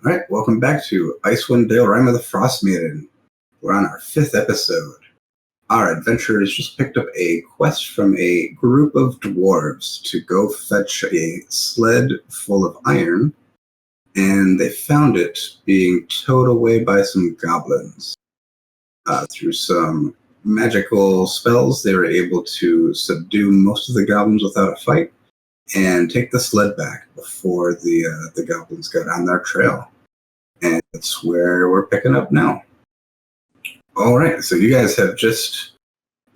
All right, welcome back to Icewind Dale, Rime of the Frostmaiden. We're on our 5th episode. Our adventurers just picked up a quest from a group of dwarves to go fetch a sled full of iron, and they found it being towed away by some goblins. Through some magical spells, they were able to subdue most of the goblins without a fight, and take the sled back before the goblins got on their trail. And that's where we're picking up now. All right, so you guys have just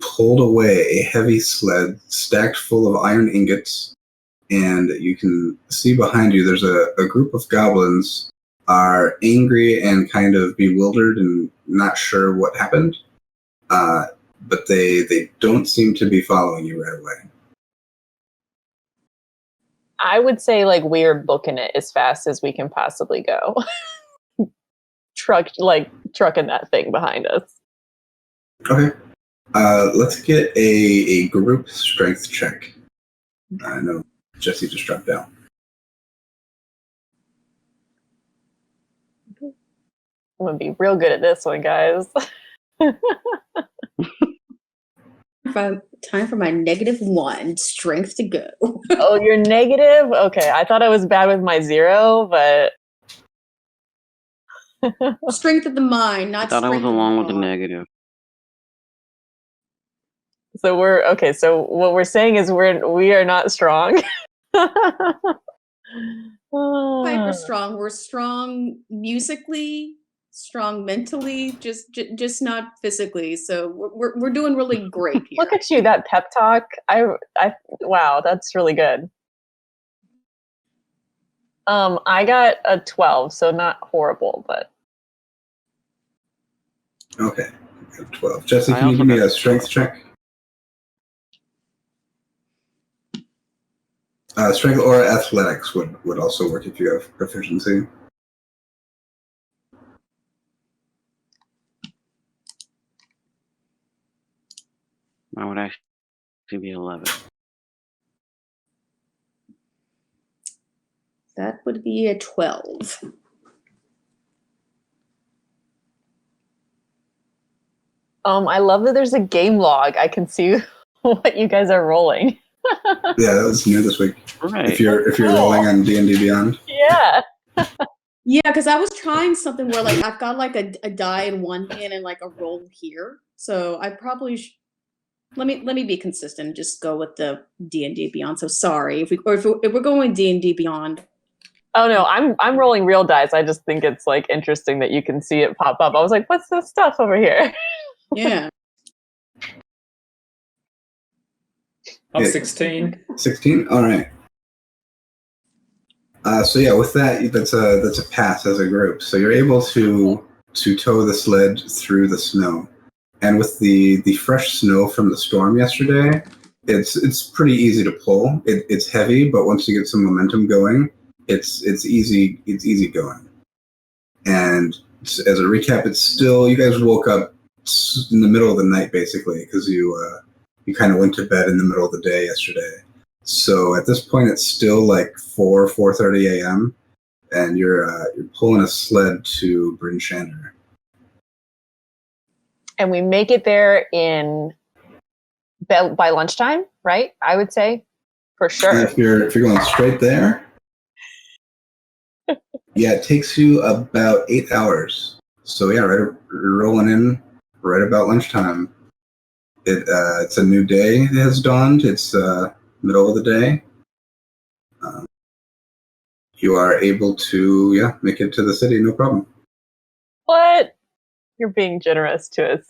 pulled away a heavy sled stacked full of iron ingots, and you can see behind you there's a group of goblins are angry and kind of bewildered and not sure what happened, but they don't seem to be following you right away. I would say we're booking it as fast as we can possibly go. Trucking that thing behind us. Okay. Let's get a group strength check. I know Jesse just dropped down. I'm gonna be real good at this one, guys. Time for my -1 strength to go. Oh, you're negative? Okay, I thought I was bad with my 0, but strength of the mind, not. I thought I was along with the negative. So we're okay. So what we're saying is we are not strong. Hyper strong. We're strong musically, strong mentally, just not physically. So we're doing really great here. Look at you, that pep talk. I wow, that's really good. I got a 12, so not horrible, but okay. 12. Jesse, can you give me a strength check? Strength or athletics would also work if you have proficiency. Mine would actually be 11. That would be a 12. I love that there's a game log. I can see what you guys are rolling. Yeah, that was new this week. Right. If you're rolling on D&D Beyond. Yeah. Yeah, because I was trying something where I've got a die in one hand and a roll here. So I probably let me be consistent and just go with the D&D Beyond. So sorry if we're going D&D Beyond. Oh no, I'm rolling real dice. I just think it's interesting that you can see it pop up. I was like, what's this stuff over here? Yeah. I'm 16. 16? All right. So yeah, with that, that's a pass as a group. So you're able to tow the sled through the snow, and with the fresh snow from the storm yesterday, it's pretty easy to pull. It's heavy, but once you get some momentum going, it's easy going. And as a recap, it's still, you guys woke up in the middle of the night basically because you kind of went to bed in the middle of the day yesterday. So at this point, it's still 4:30 a.m. and you're pulling a sled to Bryn Shander. And we make it there by lunchtime, right? I would say, for sure. And if you're going straight there, yeah, it takes you about 8 hours. So yeah, you're rolling in right about lunchtime. It's a new day that has dawned. It's middle of the day. You are able to make it to the city, no problem. What? You're being generous to us.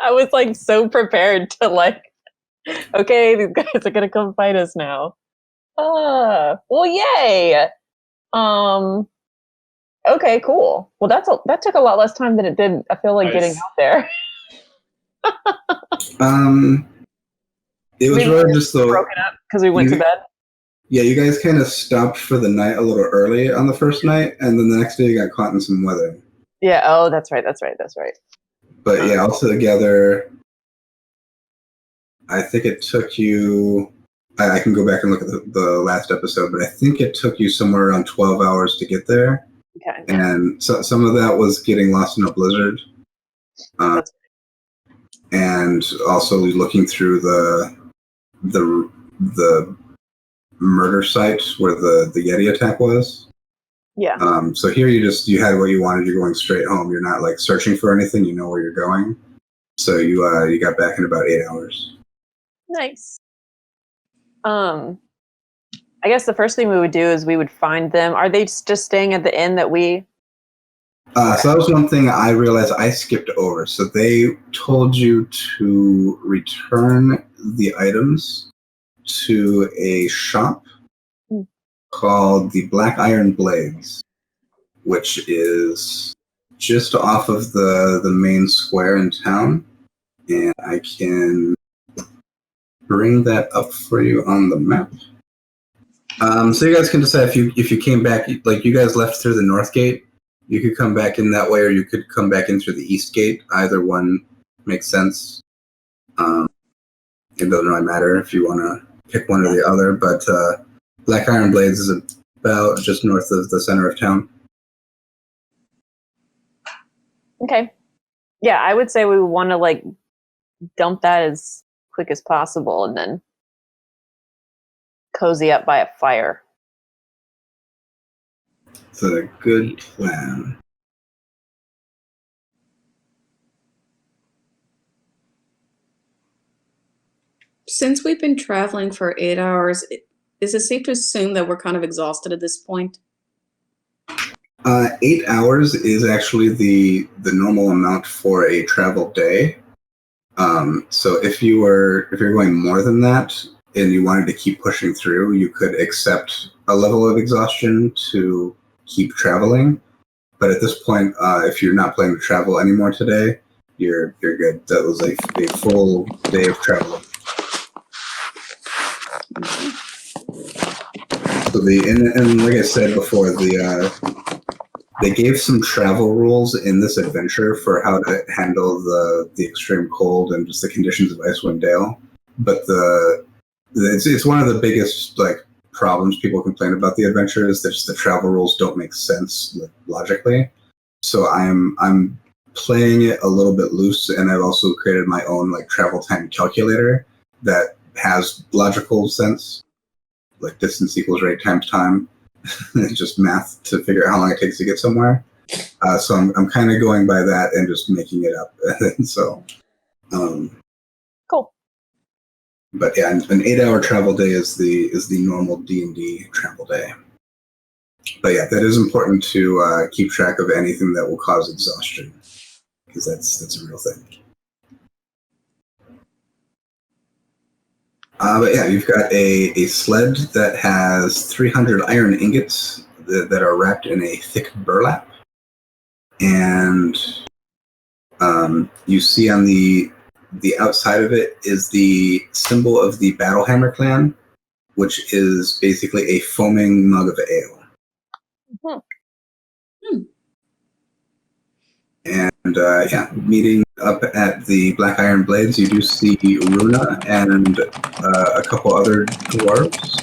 I was so prepared to okay, these guys are gonna come fight us now. Well, yay. Okay, cool. Well, that took a lot less time than it did. I feel like getting out there. It was really just broken up because we went to bed. Yeah, you guys kind of stopped for the night a little early on the first night, and then the next day you got caught in some weather. Yeah. Oh, that's right. But yeah, all together, I think it took you I can go back and look at the last episode, but I think it took you somewhere around 12 hours to get there. Okay. And so, some of that was getting lost in a blizzard. And also looking through the murder site where the Yeti attack was. Yeah. So here you had what you wanted. You're going straight home. You're not like searching for anything. You know where you're going. So you got back in about 8 hours. Nice. I guess the first thing we would do is we would find them. Are they just staying at the inn that we? So that was one thing I realized I skipped over. So they told you to return the items to a shop called the Black Iron Blades, which is just off of the main square in town. And I can bring that up for you on the map. So you guys can decide if you came back, like you guys left through the north gate, you could come back in that way, or you could come back in through the east gate. Either one makes sense. It doesn't really matter if you want to pick one or the other, but Black Iron Blades is about just north of the center of town. Okay. Yeah, I would say we want to like dump that as quick as possible and then cozy up by a fire. It's a good plan. Since we've been traveling for 8 hours, is it safe to assume that we're kind of exhausted at this point? 8 hours is actually the normal amount for a travel day. So if you're going more than that and you wanted to keep pushing through, you could accept a level of exhaustion to keep traveling. But at this point, if you're not planning to travel anymore today, you're good. That was like a full day of travel. So and like I said before, they gave some travel rules in this adventure for how to handle the extreme cold and just the conditions of Icewind Dale. But it's one of the biggest like problems people complain about the adventure is that just the travel rules don't make sense logically. So I'm playing it a little bit loose, and I've also created my own like travel time calculator that has logical sense, like distance equals rate times time. It's just math to figure out how long it takes to get somewhere. So I'm kind of going by that and just making it up. So, cool. But yeah, an 8-hour travel day is the normal D&D travel day. But yeah, that is important to keep track of anything that will cause exhaustion, because that's a real thing. But yeah, you've got a sled that has 300 iron ingots that are wrapped in a thick burlap. And you see on the outside of it is the symbol of the Battlehammer clan, which is basically a foaming mug of ale. And yeah, meeting up at the Black Iron Blades, you do see Runa and a couple other dwarves,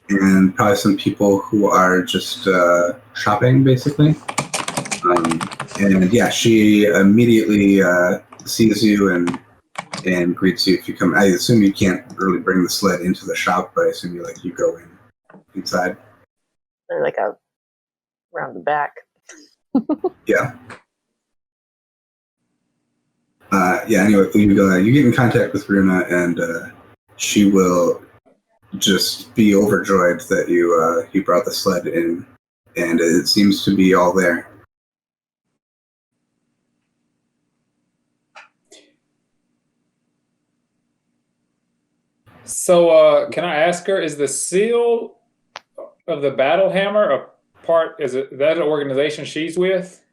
and probably some people who are just shopping, basically. And yeah, she immediately sees you and greets you if you come. I assume you can't really bring the sled into the shop, but I assume you go inside. Or like around the back. Yeah. Yeah, anyway, you get in contact with Runa, and she will just be overjoyed that you brought the sled in, and it seems to be all there. So, can I ask her, is the seal of the Battlehammer a part, is that an organization she's with?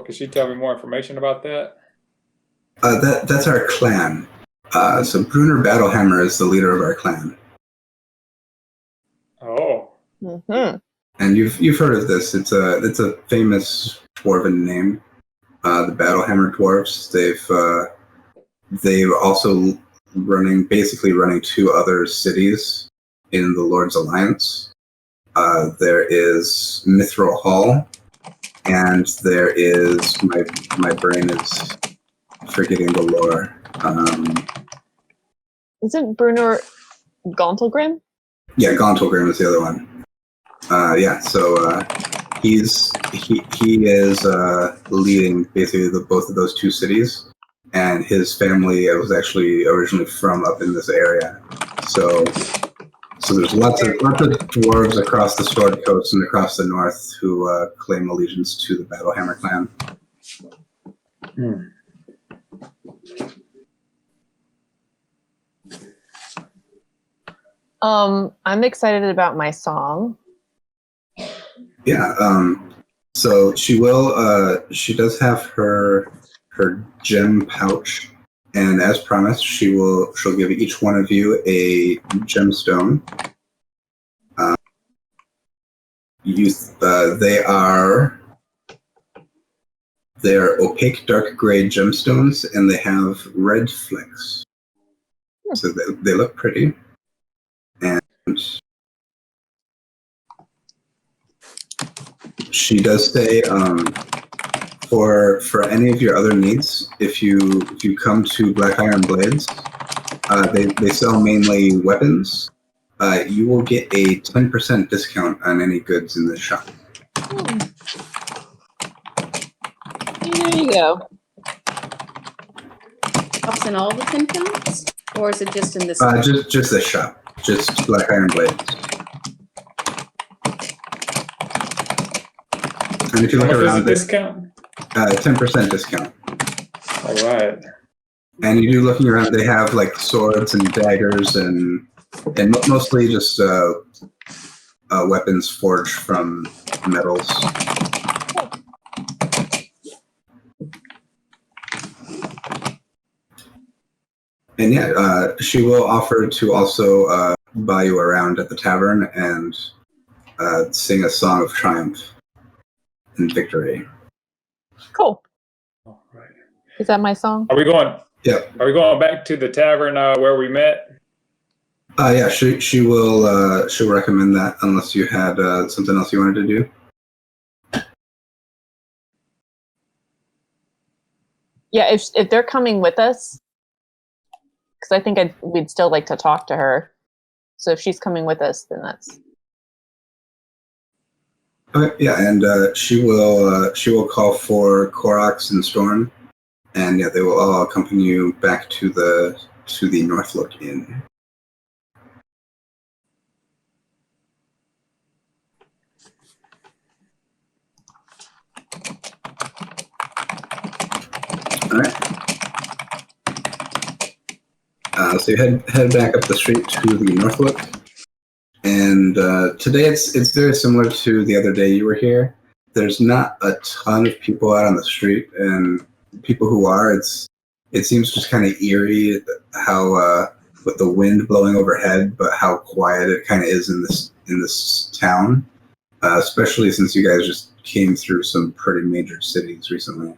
Could she tell me more information about that? That's our clan. So Brunner Battlehammer is the leader of our clan. Oh. Mm-hmm. And you've heard of this. It's a famous dwarven name. The Battlehammer dwarves. They've also basically running two other cities in the Lord's Alliance. There is Mithril Hall, and there is my brain is forgetting the lore. Isn't Bruno Gauntelgrim? Yeah, Gauntelgrim is the other one. So he is leading basically both of those two cities, and his family was actually originally from up in this area. So there's lots of dwarves across the Sword Coast and across the north who claim allegiance to the Battlehammer clan. I'm excited about my song. Yeah. So she does have her gem pouch, and as promised, she'll give each one of you a gemstone. They're opaque dark gray gemstones, and they have red flecks. So they look pretty. And she does say, for any of your other needs, if you come to Black Iron Blades, they sell mainly weapons. You will get a 10% discount on any goods in the shop. There you go. Ups in all the 10 counts? Or is it just in this? Just this shop. Just Black Iron Blades. And if you look around, discount? 10% discount. All right. And you do looking around, they have like swords and daggers and mostly just weapons forged from metals. And yeah, she will offer to also buy you around at the tavern and sing a song of triumph and victory. Cool. All right. Is that my song? Are we going? Yeah. Are we going back to the tavern where we met? Yeah, she will. She'll recommend that unless you had something else you wanted to do. Yeah, if they're coming with us, because I think we'd still like to talk to her. So if she's coming with us, then that's Okay, yeah, and she will call for Korox and Storm, and yeah, they will all accompany you back to the Northlook Inn. All right. So you head back up the street to the Northlook, and today it's very similar to the other day you were here. There's not a ton of people out on the street, and people who are, it seems just kind of eerie how with the wind blowing overhead, but how quiet it kind of is in this town, especially since you guys just came through some pretty major cities recently.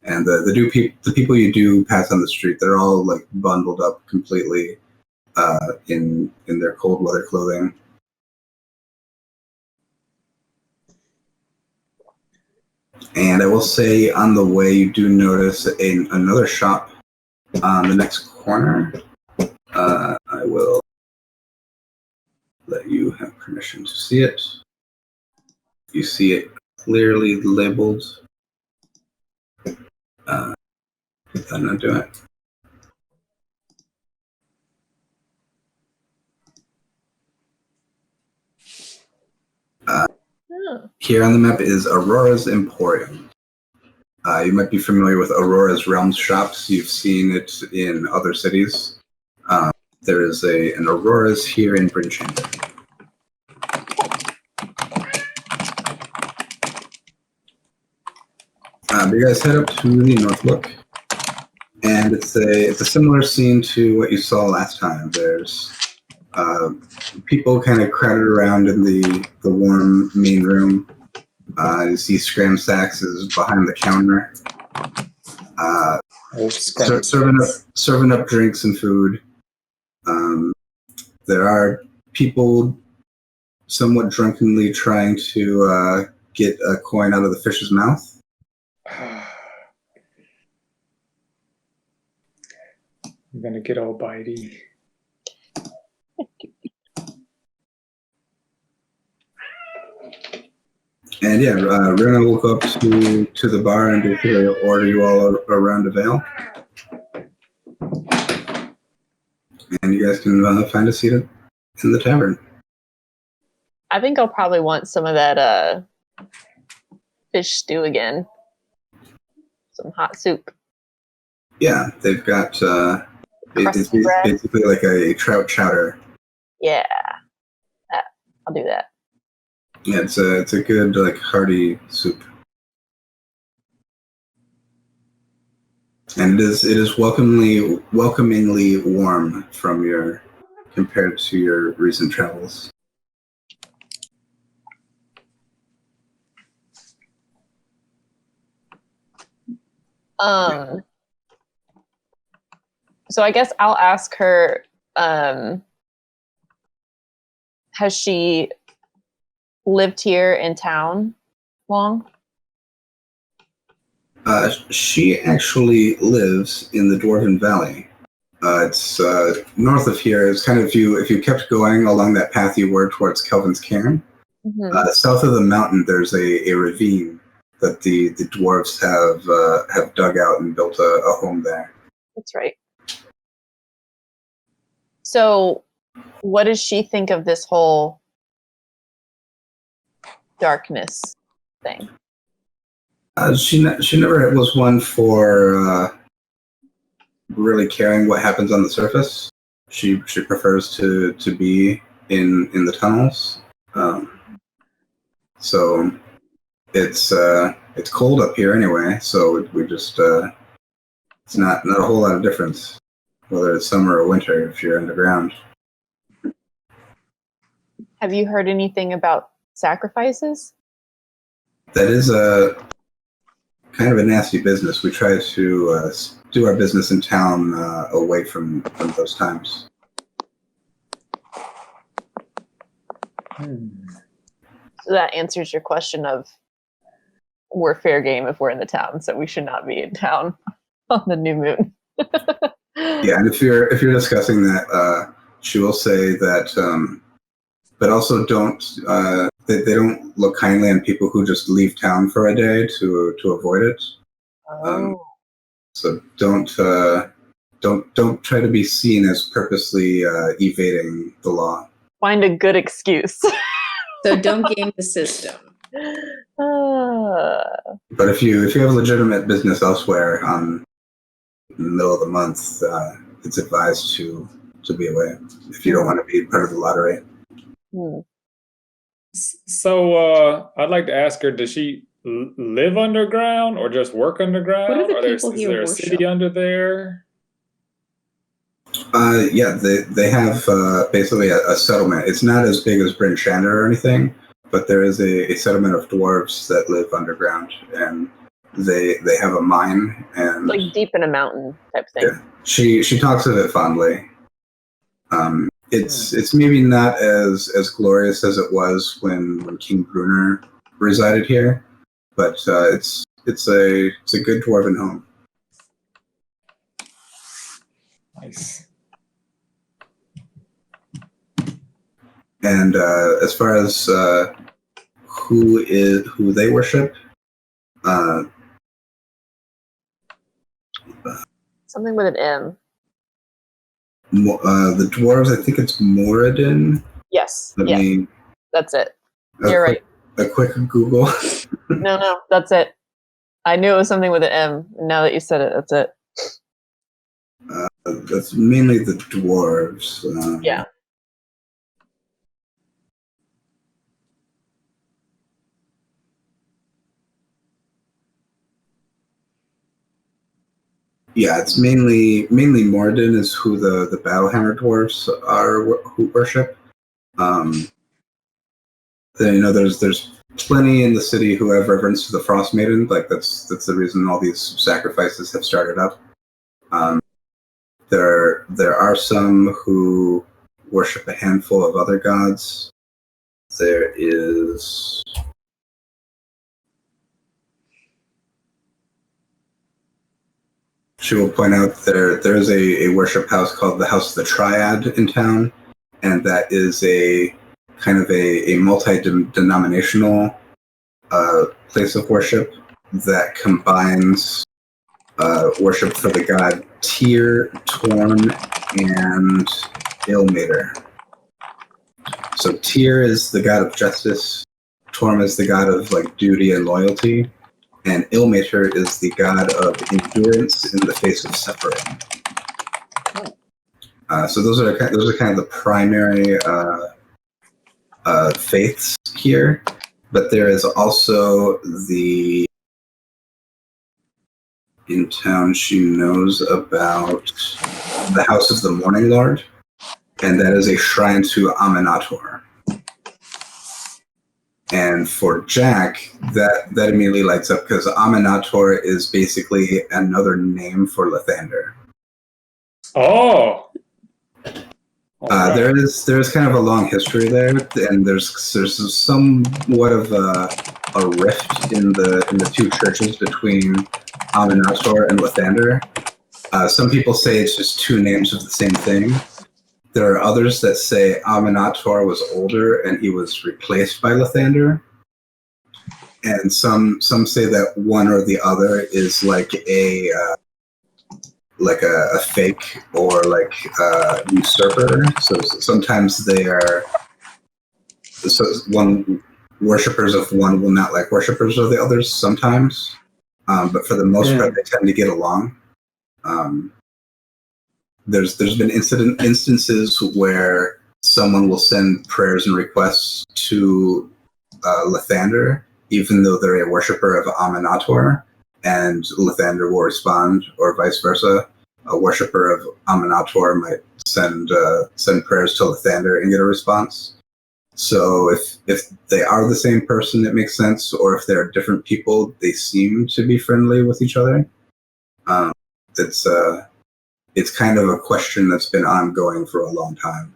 And the people you do pass on the street, they're all like bundled up completely in their cold weather clothing. And I will say on the way, you do notice another shop on the next corner. I will let you have permission to see it. You see it clearly labeled. I'm not doing it. Here on the map is Aurora's Emporium. You might be familiar with Aurora's Realms shops. You've seen it in other cities. There is an Aurora's here in Bryn Chamber. You guys head up to the Northlook, and it's a similar scene to what you saw last time. There's people kind of crowded around in the warm main room. You see Scram Sacks is behind the counter. Oh, scrumpy serving up drinks and food. There are people somewhat drunkenly trying to get a coin out of the fish's mouth. I'm gonna get all bitey. And yeah, Runa will go up to the bar and basically order you all a round of ale. And you guys can find a seat in the tavern. I think I'll probably want some of that fish stew again. Some hot soup. Yeah, they've got it's Crusty bread. basically like a trout chowder. Yeah, I'll do that. Yeah, it's a good like hearty soup, and it is welcomingly warm compared to your recent travels. So I guess I'll ask her, has she lived here in town long? She actually lives in the Dwarven Valley. It's north of here. It's kind of if you kept going along that path you were towards Kelvin's Cairn. Mm-hmm. South of the mountain, there's a ravine that the dwarves have dug out and built a home there. That's right. So, what does she think of this whole darkness thing? She never was one for really caring what happens on the surface. She prefers to be in the tunnels. So it's cold up here anyway. So we just it's not a whole lot of difference whether it's summer or winter if you're underground. Have you heard anything about sacrifices? That is a kind of a nasty business. We try to do our business in town away from those times. So that answers your question of we're fair game if we're in the town, so we should not be in town on the new moon. Yeah, and if you're discussing that, she will say that, but also don't they don't look kindly on people who just leave town for a day to avoid it. So don't try to be seen as purposely evading the law. Find a good excuse. So don't game the system. But if you have legitimate business elsewhere in the middle of the month, it's advised to be away if you don't want to be part of the lottery. So I'd like to ask her: does she live underground or just work underground? What are the is people here there a worship? city under there? Yeah, they have basically a settlement. It's not as big as Bryn Shander or anything, but there is a settlement of dwarves that live underground, and they have a mine and Like deep in a mountain type thing. Yeah, she talks of it fondly. It's maybe not as glorious as it was when King Brunner resided here, but it's a good dwarven home. Nice. And as far as who they worship, Something with an M. the dwarves, I think it's Moradin. Yes. Let Yeah. me That's it. You're right. A quick Google. No, that's it. I knew it was something with an M. And now that you said it, that's it. That's mainly the dwarves. Yeah. Yeah, it's mainly Moradin is who the Battlehammer dwarves are who worship. Then there's plenty in the city who have reverence to the Frostmaiden. Like that's the reason all these sacrifices have started up. There are some who worship a handful of other gods. There is she will point out there's a worship house called the House of the Triad in town, and that is a kind of a multi-denominational place of worship that combines worship for the god Tyr, Torn, and Ilmater. So Tyr is the god of justice, Torm is the god of like duty and loyalty, and Ilmater is the god of endurance in the face of suffering. So those are kind of the primary faiths here, but there is also in town she knows about the House of the Morning Lord, and that is a shrine to Aminator. And for Jack, that immediately lights up because Aminator is basically another name for Lathander. Oh. Right. There is kind of a long history there, and there's somewhat of a rift in the two churches between Aminator and Lathander. Some people say it's just two names of the same thing. There are others that say Aminator was older and he was replaced by Lathander. And some say that one or the other is like a fake or like a usurper. So sometimes they are. So one worshippers of one will not like worshippers of the others sometimes, but for the most part they tend to get along. There's been instances where someone will send prayers and requests to Lathander, even though they're a worshipper of Aminator, and Lathander will respond, or vice versa. A worshipper of Aminator might send prayers to Lathander and get a response. So if they are the same person, it makes sense, or if they're different people, they seem to be friendly with each other. It's kind of a question that's been ongoing for a long time.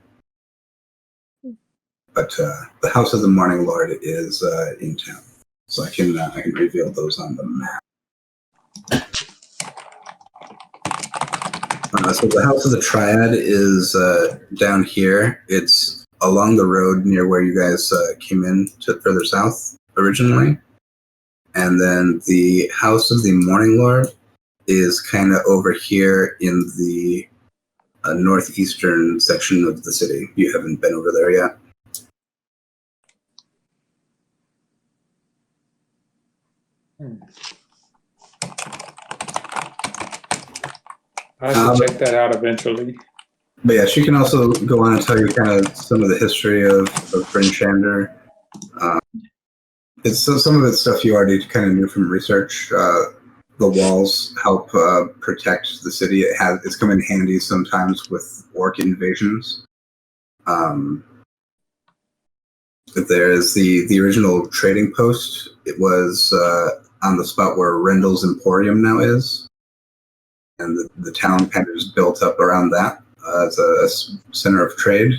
But the House of the Morning Lord is in town, so I can reveal those on the map. So the House of the Triad is down here. It's along the road near where you guys came in to further south originally. And then the House of the Morning Lord is kind of over here in the northeastern section of the city. You haven't been over there yet. I should check that out eventually. But yeah, she can also go on and tell you kind of some of the history of Bryn Shander. Some of it's stuff you already kind of knew from research. The walls help protect the city. It's come in handy sometimes with orc invasions. There is the original trading post. It was on the spot where Rendell's Emporium now is. And the town kind of just built up around that as a center of trade.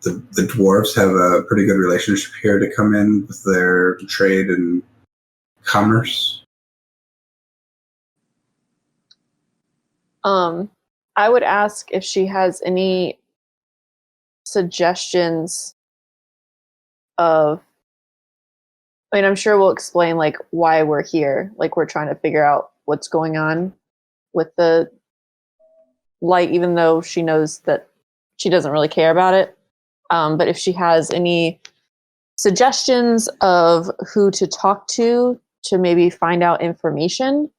The dwarves have a pretty good relationship here to come in with their trade and commerce. I would ask if she has any suggestions of, I mean, I'm sure we'll explain like why we're here. Like we're trying to figure out what's going on with the light, even though she knows that she doesn't really care about it. But if she has any suggestions of who to talk to maybe find out information,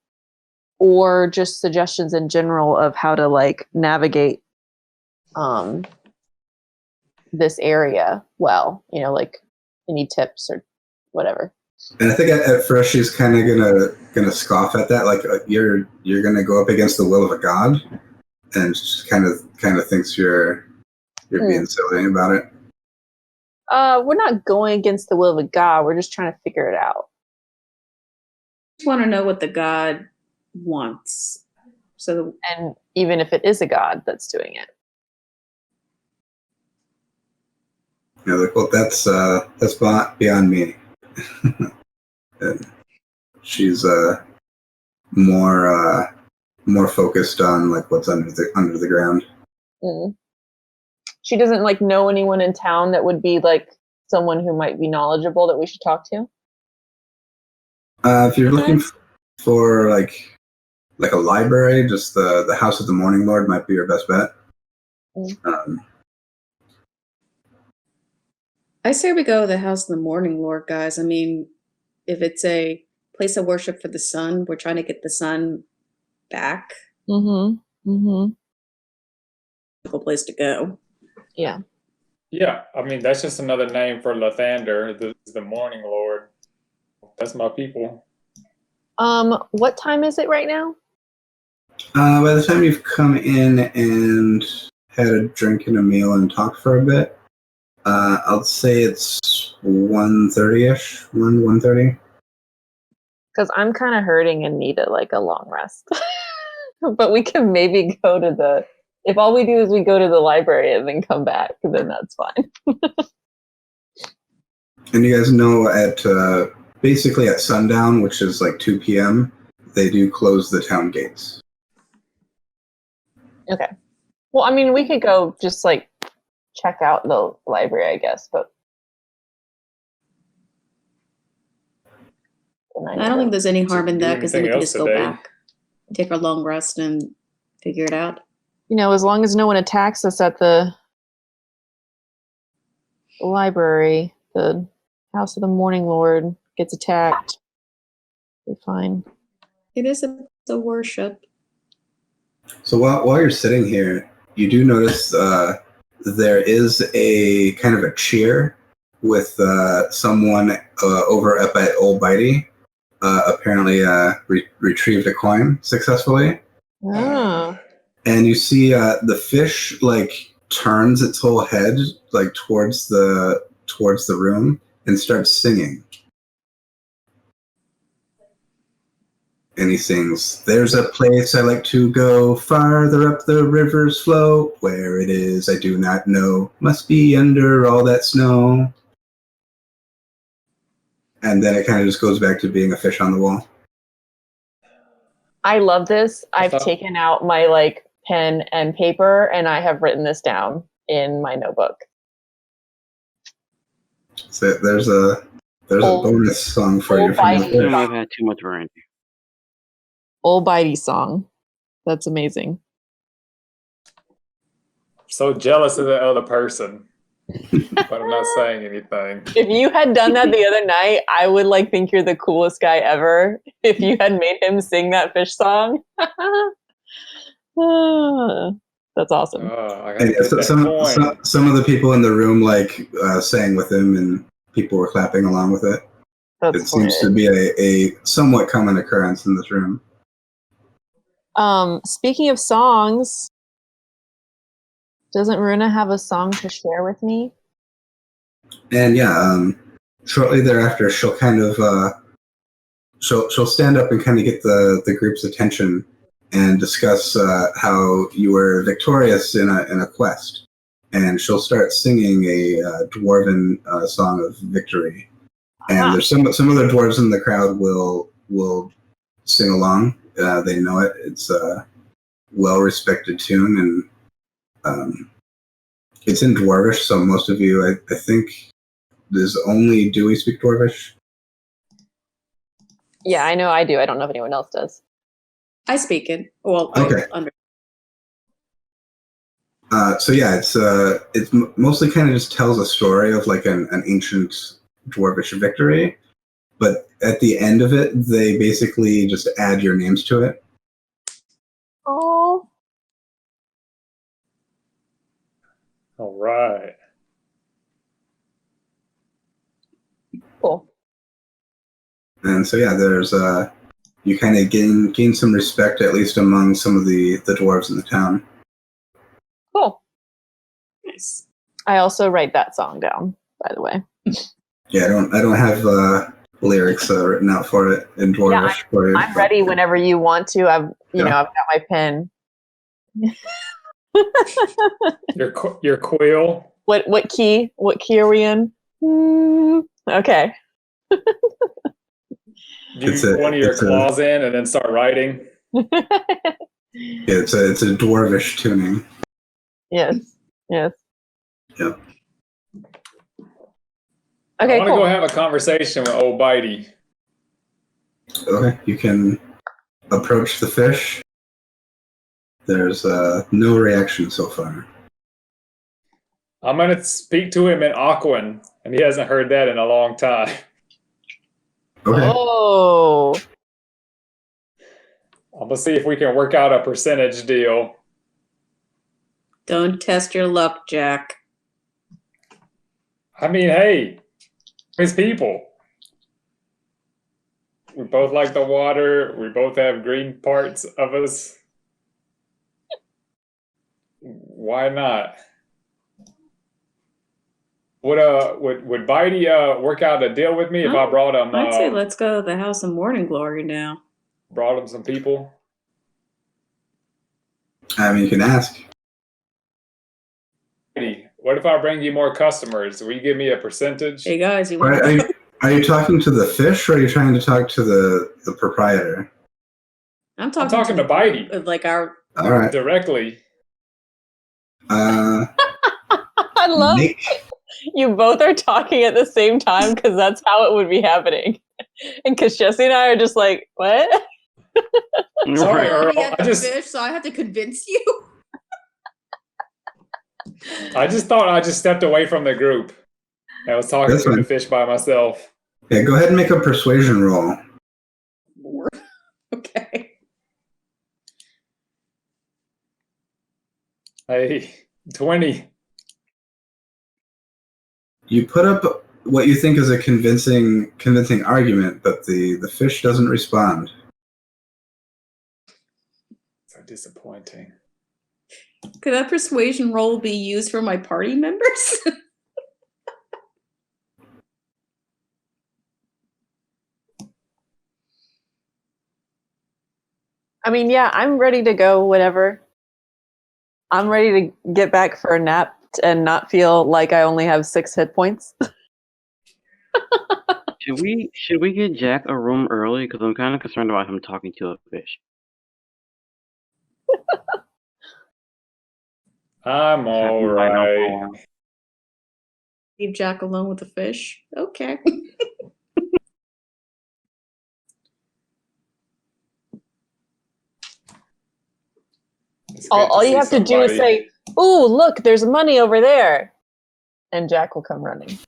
or just suggestions in general of how to like navigate this area well, like any tips or whatever. And I think at first she's kind of gonna scoff at that, like you're gonna go up against the will of a god, and she kind of thinks you're being silly about it. We're not going against the will of a god. We're just trying to figure it out. I just want to know what the god wants. So And even if it is a god that's doing it. Yeah, like, well, that's beyond me. And she's more focused on like what's under the ground. Mm. She doesn't like know anyone in town that would be like someone who might be knowledgeable that we should talk to. If you're looking for like a library, just the House of the Morning Lord might be your best bet. I say we go to the House of the Morning Lord, guys. I mean, if it's a place of worship for the sun, we're trying to get the sun back. Mm-hmm. Mm-hmm. A place to go. Yeah. Yeah, I mean that's just another name for Lathander, the Morning Lord. That's my people. What time is it right now? By the time you've come in and had a drink and a meal and talked for a bit, I'll say it's 1:30ish, 1:30. Because I'm kind of hurting and need a long rest. But we can maybe go to if all we do is we go to the library and then come back, then that's fine. And you guys know at basically at sundown, which is like 2 p.m., they do close the town gates. Okay. Well, I mean, we could go just like check out the library, I guess, but I don't think there's any harm in Do that because then we anything can else just go today? back, take our long rest, and figure it out. as long as no one attacks us at the library, the House of the Morning Lord gets attacked, we're fine. It is a worship. So while you're sitting here, you do notice there is a kind of a cheer with someone over up at Old Bitey. Apparently retrieved a coin successfully. Oh. And you see the fish like turns its whole head like towards the room and starts singing. And he sings, "There's a place I like to go, farther up the river's flow. Where it is, I do not know. Must be under all that snow." And then it kind of just goes back to being a fish on the wall. I love this. I've thought- taken out my pen and paper and I have written this down in my notebook. So there's a bonus song for you from the Bitey. fish. I've had too much variety. Old Bitey song. That's amazing. So jealous of the other person, but I'm not saying anything. If you had done that the other night, I would think you're the coolest guy ever. If you had made him sing that fish song. That's awesome. I gotta And get that coin. some of the people in the room sang with him, and people were clapping along with it. That's It seems to be a somewhat common occurrence in this room. Speaking of songs, doesn't Runa have a song to share with me? And yeah, shortly thereafter, she'll kind of she'll stand up and kind of get the group's attention and discuss how you were victorious in a quest. And she'll start singing a dwarven song of victory. And there's some other dwarves in the crowd will sing along. They know it. It's a well-respected tune, and it's in Dwarvish, so most of you, I think, does only Dewey speak Dwarvish? Yeah, I know I do. I don't know if anyone else does. I speak it. Well, Okay. So yeah, it's mostly kind of just tells a story of an ancient Dwarvish victory, but at the end of it, they basically just add your names to it. Oh. All right. Cool. And so yeah, there's you kind of gain some respect, at least among some of the dwarves in the town. Cool. Nice. I also write that song down, by the way. Yeah, I don't have lyrics written out for it in Dwarvish for you. I'm ready whenever you want to. I've got my pen. Your quill. What key? What key are we in? Okay. You put one of your claws in and then start writing. It's a Dwarvish tuning. Yes. Yep. Okay, I want to go have a conversation with old Bitey. Okay, you can approach the fish. There's no reaction so far. I'm going to speak to him in Aquan, and he hasn't heard that in a long time. Okay. Oh. I'm going to see if we can work out a percentage deal. Don't test your luck, Jack. I mean, hey, his people. We both like the water. We both have green parts of us. Why not? Would Bitey work out a deal with me if I brought him? I'd say let's go to the House of Morning Glory now. Brought him some people. I mean, you can ask. What if I bring you more customers? Will you give me a percentage? Hey guys, you Are, want? are you talking to the fish, or are you trying to talk to the proprietor? I'm talking to Bitey. Like our. All right. Directly. I love you both are talking at the same time because that's how it would be happening. And because Jesse and I are just like, what? Sorry, Earl. Fish, so I have to convince you. I just thought I just stepped away from the group. I was talking to the fish by myself. Yeah, go ahead and make a persuasion roll. Okay. Hey, 20. You put up what you think is a convincing argument, but the fish doesn't respond. So disappointing. Could that persuasion roll be used for my party members? I mean, yeah, I'm ready to go, whatever. I'm ready to get back for a nap and not feel like I only have 6 hit points. Should we get Jack a room early? Because I'm kind of concerned about him talking to a fish. I'm all right. Leave Jack alone with the fish? Okay. All you have to do is say, "Ooh, look, there's money over there." And Jack will come running.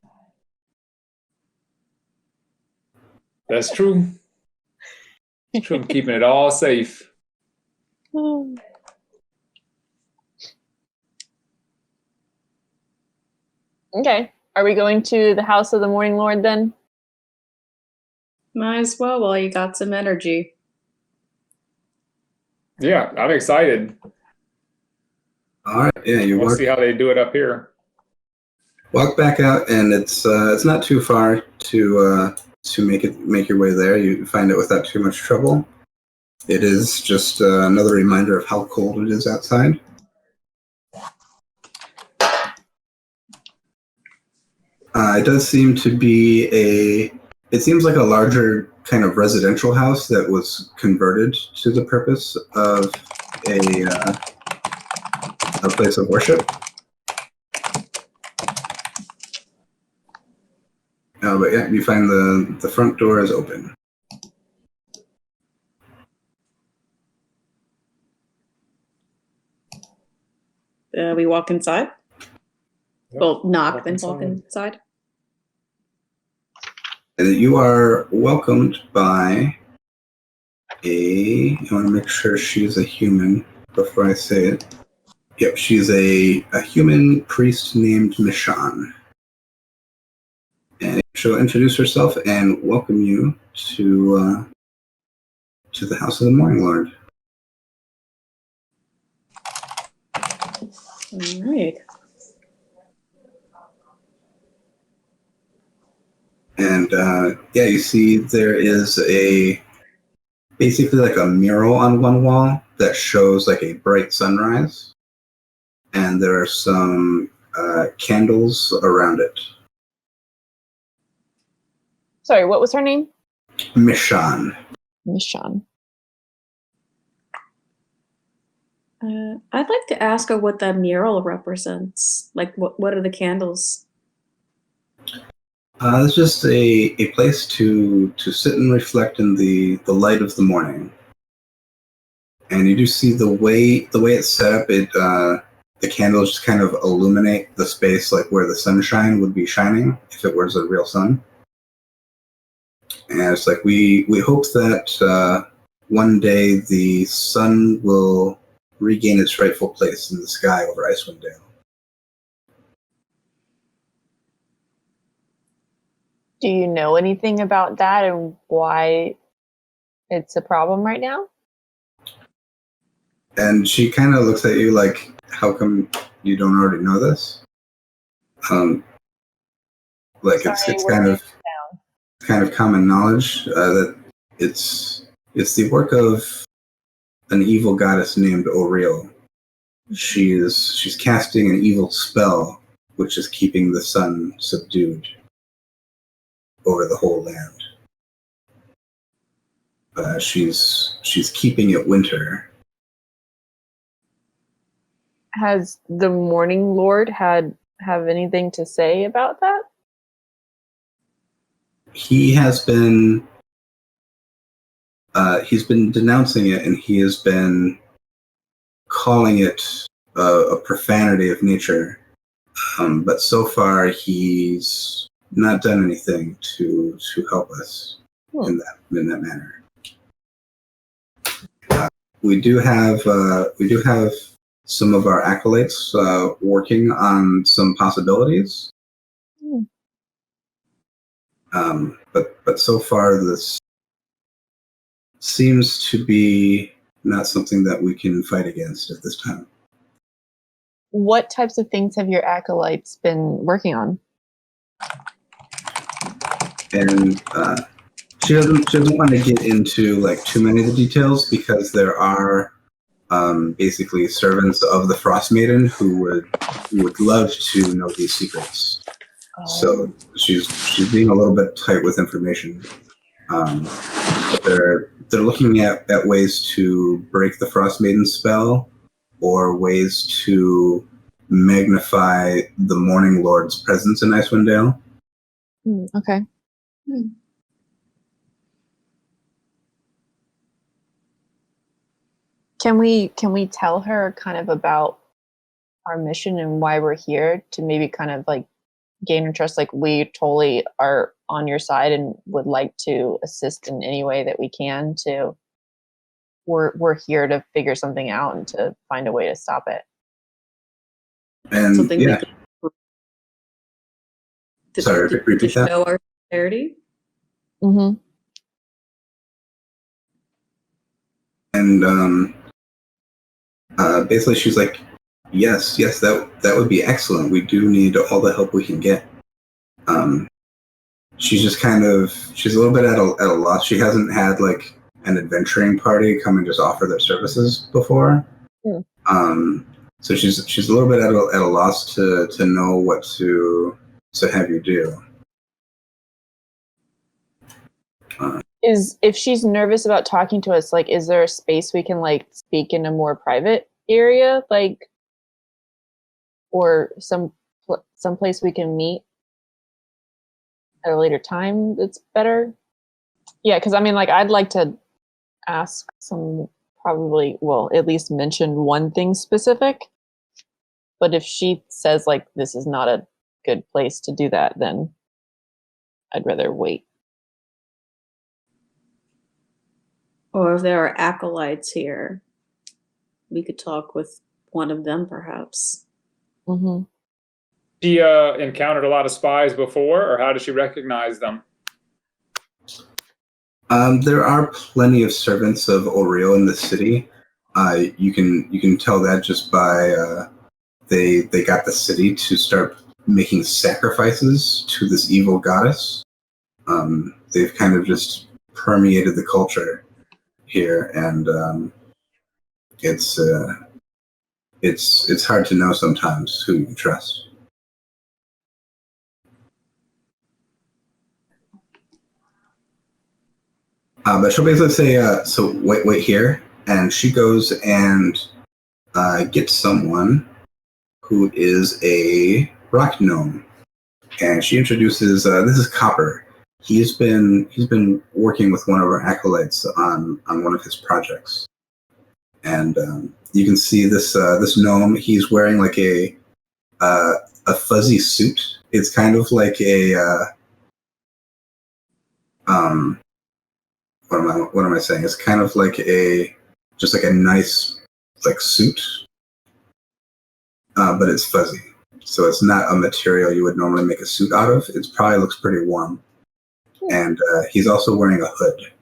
That's true. It's true. I'm keeping it all safe. Okay. Are we going to the House of the Morning Lord then? Might as well while you got some energy. Yeah, I'm excited. All right, yeah, We'll see how they do it up here. Walk back out, and it's not too far to make your way there. You find it without too much trouble. It is just another reminder of how cold it is outside. It does seem to be it seems like a larger kind of residential house that was converted to the purpose of a place of worship. But yeah, you find the front door is open. We walk inside. Yep. Well, knock, then walk inside. And you are welcomed by I want to make sure she's a human before I say it. Yep, she's a human priest named Mishan. And she'll introduce herself and welcome you to the House of the Morning Lord. All right. And yeah, you see there is basically like a mural on one wall that shows like a bright sunrise, and there are some candles around it. Sorry, what was her name? Mishan. Michonne. I'd like to ask her what that mural represents. Like, what are the candles? It's just a place to sit and reflect in the light of the morning. And you do see the way it's set up. The candles just kind of illuminate the space like where the sunshine would be shining if it was a real sun. And it's like we hope that one day the sun will regain its rightful place in the sky over Icewind Dale. Do you know anything about that and why it's a problem right now? And she kind of looks at you like, how come you don't already know this? Like Sorry, it's we're kind of common knowledge that it's the work of an evil goddess named Oriel. She's casting an evil spell which is keeping the sun subdued over the whole land. She's keeping it winter. Has the Morning Lord have anything to say about that? He has been he's been denouncing it, and he has been calling it a profanity of nature. But so far, he's not done anything to help us in that manner. We do have some of our acolytes working on some possibilities. But so far, this seems to be not something that we can fight against at this time. What types of things have your acolytes been working on? And she doesn't want to get into like too many of the details because there are basically servants of the Frostmaiden who would love to know these secrets. So she's being a little bit tight with information. They're looking at ways to break the Frostmaiden spell, or ways to magnify the Morning Lord's presence in Icewind Dale. Okay. Can we tell her kind of about our mission and why we're here, to maybe kind of like gain her trust? Like, we totally are on your side and would like to assist in any way that we can. We're here to figure something out and to find a way to stop it. And Something yeah, sorry, repeat to that. show our sincerity. Mm-hmm. And basically she's like, yes, that would be excellent. We do need all the help we can get. She's just she's a little bit at a loss. She hasn't had like an adventuring party come and just offer their services before. So she's a little bit at a loss to know what to have you do. If she's nervous about talking to us, like, is there a space we can like speak in a more private area, like, or some place we can meet at a later time that's better? Yeah, because I mean, like, I'd like to ask some, probably, well, at least mention one thing specific. But if she says like this is not a good place to do that, then I'd rather wait. Or if there are acolytes here, we could talk with one of them, perhaps. Mm-hmm. She encountered a lot of spies before, or how does she recognize them? There are plenty of servants of Oriel in the city. You can tell that just by they got the city to start making sacrifices to this evil goddess. They've kind of just permeated the culture here, and it's hard to know sometimes who you trust. But she'll basically say, "So wait here," and she goes and gets someone who is a rock gnome, and she introduces. This is Copper. He's been working with one of our acolytes on one of his projects, and you can see this gnome. He's wearing like a fuzzy suit. It's kind of like a what am I saying? It's kind of like just like a nice like suit, but it's fuzzy. So it's not a material you would normally make a suit out of. It probably looks pretty warm. And he's also wearing a hood.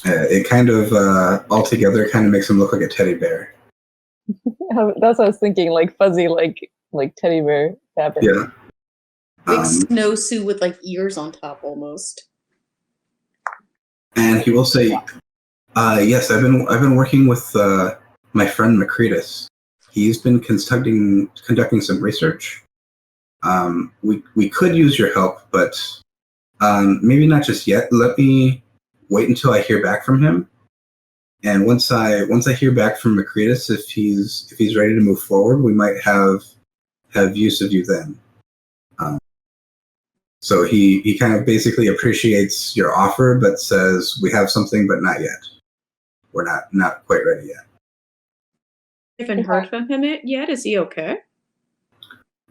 It kind of altogether kind of makes him look like a teddy bear. That's what I was thinking, like fuzzy, like teddy bear fabric. Yeah. Big snowsuit with like ears on top almost. And he will say, "Yes, I've been working with my friend Macretus. He's been conducting some research. We could use your help, but maybe not just yet. Let me wait until I hear back from him. And once I hear back from Macretus, if he's ready to move forward, we might have use of you then." So he kind of basically appreciates your offer, but says, "We have something, but not yet. We're not quite ready yet." I haven't heard from him yet. Is he okay?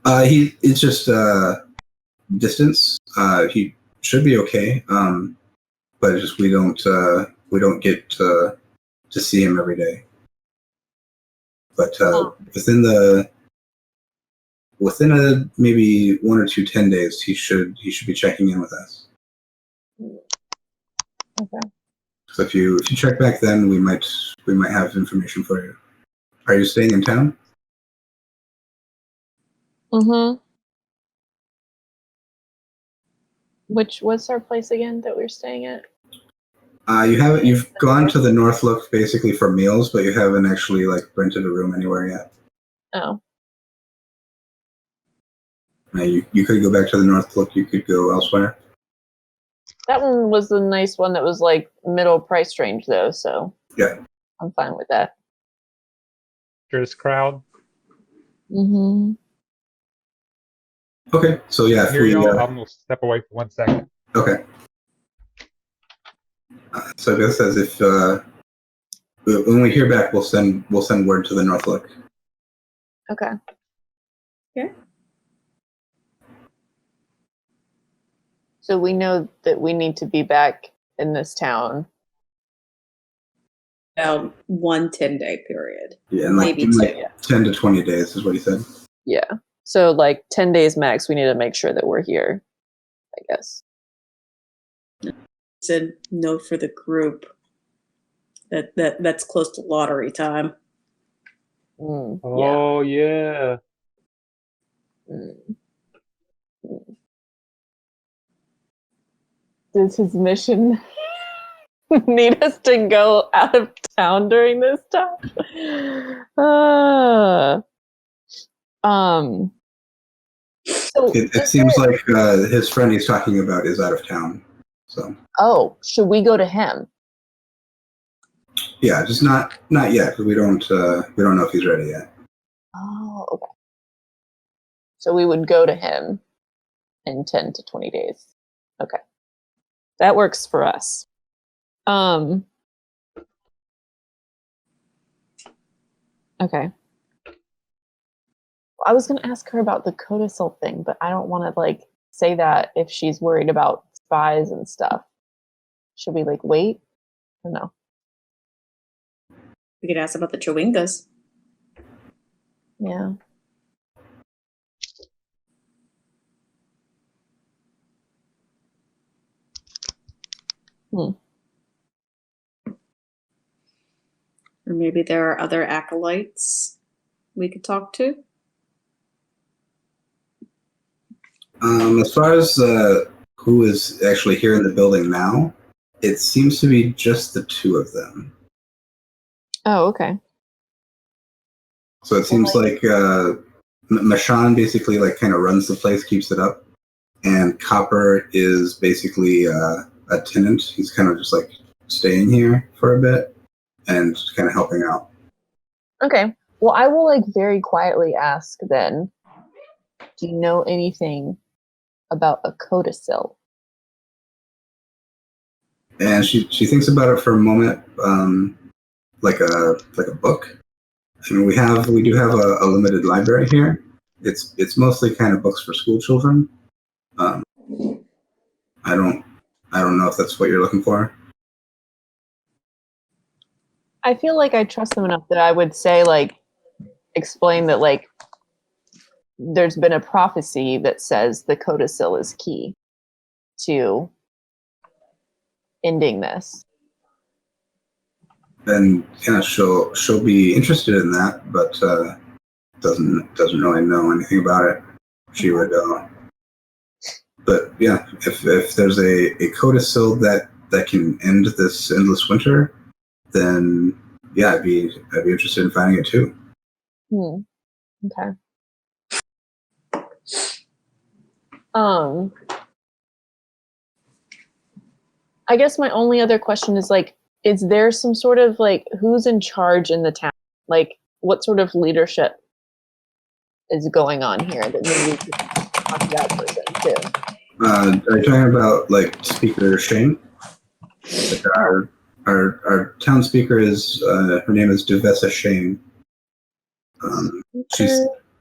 It's just distance. He should be okay. But it's just we don't get to see him every day. But within a maybe 1 or 2 10 days, he should be checking in with us. Okay. So if you check back then, we might have information for you. Are you staying in town? Mm-hmm. What's our place again that we're staying at? You've gone to the North Look basically for meals, but you haven't actually like rented a room anywhere yet. Oh. You could go back to the North Look. You could go elsewhere. That one was the nice one that was like middle price range though, so Yeah. I'm fine with that. This crowd. Mm-hmm. Okay, so yeah, Here, y'all. I'm gonna step away for 1 second. Okay. So this says if when we hear back, we'll send word to the North Look. Okay. Okay. So we know that we need to be back in this town. About 1 10-day period. Yeah, and Maybe in 2. 10 to 20 days is what he said. Yeah. So like 10 days max, we need to make sure that we're here, I guess. Said note for the group that's close to lottery time. Oh yeah. Does his mission need us to go out of town during this time? So It seems like his friend he's talking about is out of town. So. Oh, should we go to him? Yeah, just not yet because we don't know if he's ready yet. Oh, okay. So we would go to him in 10 to 20 days. Okay. That works for us. Okay. I was going to ask her about the codicil thing, but I don't want to like say that if she's worried about spies and stuff. Should we like wait or no? We could ask about the Chewingas. Yeah. Or maybe there are other acolytes we could talk to. As far as who is actually here in the building now, it seems to be just the two of them. Oh, okay. So it seems like Mashan basically like kind of runs the place, keeps it up, and Copper is basically a tenant. He's kind of just like staying here for a bit and kind of helping out. Okay. Well, I will like very quietly ask then, do you know anything about a codicil? And she thinks about it for a moment, like a book. I mean, we do have a limited library here. It's mostly kind of books for school children. I don't know if that's what you're looking for. I feel like I trust them enough that I would say like explain that like there's been a prophecy that says the codicil is key to ending this. Then yeah, she'll be interested in that, but doesn't really know anything about it. She would, but yeah, if there's a codicil that can end this endless winter, then yeah, I'd be interested in finding it too. Okay. I guess my only other question is like, is there some sort of like who's in charge in the town? Like, what sort of leadership is going on here that maybe we could talk to that person too? Are you talking about like Speaker Shane? Like our town speaker is her name is Devessa Shane.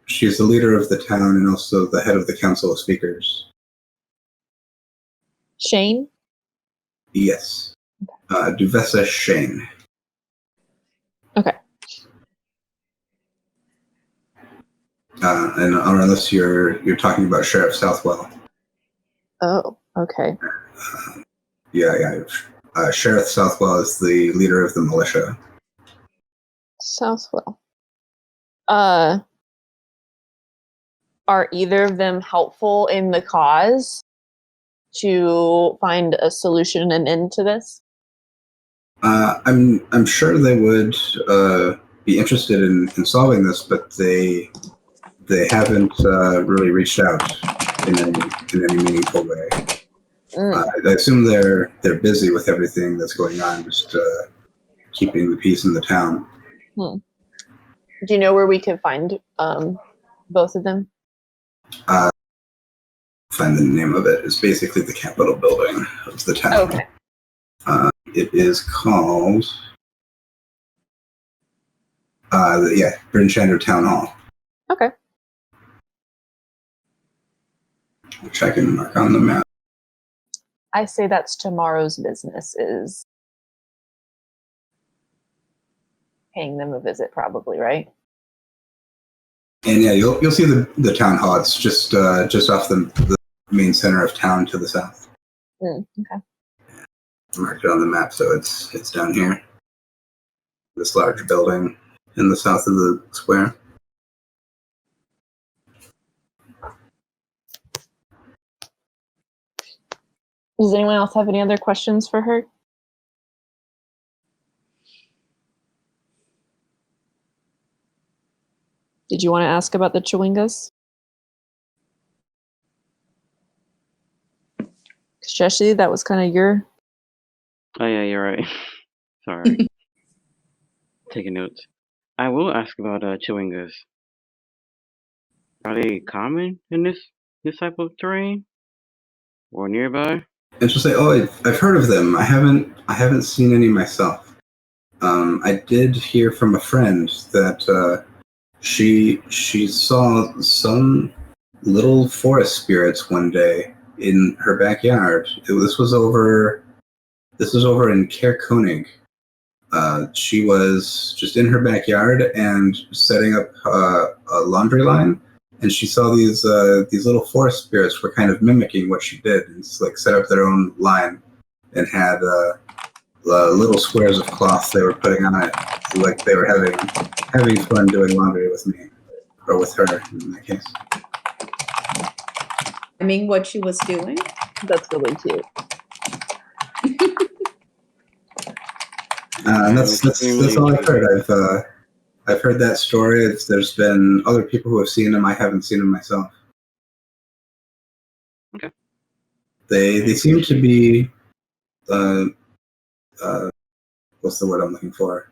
She's the leader of the town and also the head of the council of speakers. Shane? Yes. Devessa Shane. Okay. And or unless you're talking about Sheriff Southwell. Oh, okay. Yeah. Sheriff Southwell is the leader of the militia. Southwell. Are either of them helpful in the cause to find a solution and end to this? I'm sure they would be interested in solving this, but they haven't really reached out in any meaningful way. I assume they're busy with everything that's going on, just keeping the peace in the town. Do you know where we could find both of them? Find the name of it. It's basically the Capitol building of the town. Okay. It is called Bryn Shander Town Hall. Okay. Which I can mark on the map. I say that's tomorrow's business, is paying them a visit, probably, right? And yeah, you'll see the town hall. It's just off the main center of town to the south. Okay. Marked it on the map, so it's down here. This large building in the south of the square. Does anyone else have any other questions for her? Did you want to ask about the Chewingas? Shashi, that was kind of your... Oh yeah, you're right. Sorry. Taking notes. I will ask about chewingas. Are they common in this type of terrain or nearby? And she'll say, "Oh, I've heard of them. I haven't seen any myself. I did hear from a friend that she saw some little forest spirits one day in her backyard. This was over in Caer Konig. She was just in her backyard and setting up a laundry line, and she saw these little forest spirits were kind of mimicking what she did, and just, like set up their own line and had little squares of cloth they were putting on it, like they were having fun doing laundry with me or with her in that case." mean, what she was doing. That's really cute. And that's all I've heard. I've heard that story. There's been other people who have seen him. I haven't seen him myself. Okay. They seem to be what's the word I'm looking for?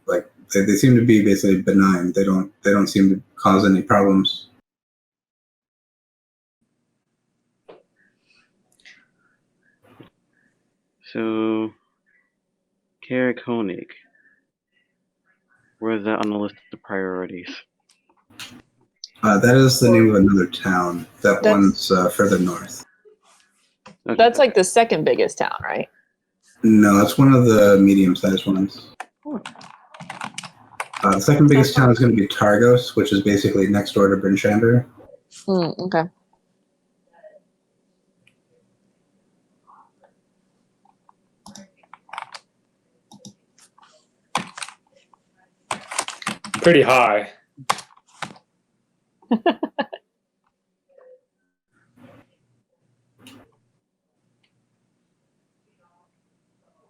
Like they seem to be basically benign. They don't seem to cause any problems. So, Karak Honig. Where's that on the list of priorities? That is the name of another town. That's one's further north. Okay. That's like the second biggest town, right? No, it's one of the medium-sized ones. The second biggest town is going to be Targos, which is basically next door to Bryn Shander. Okay. Pretty high.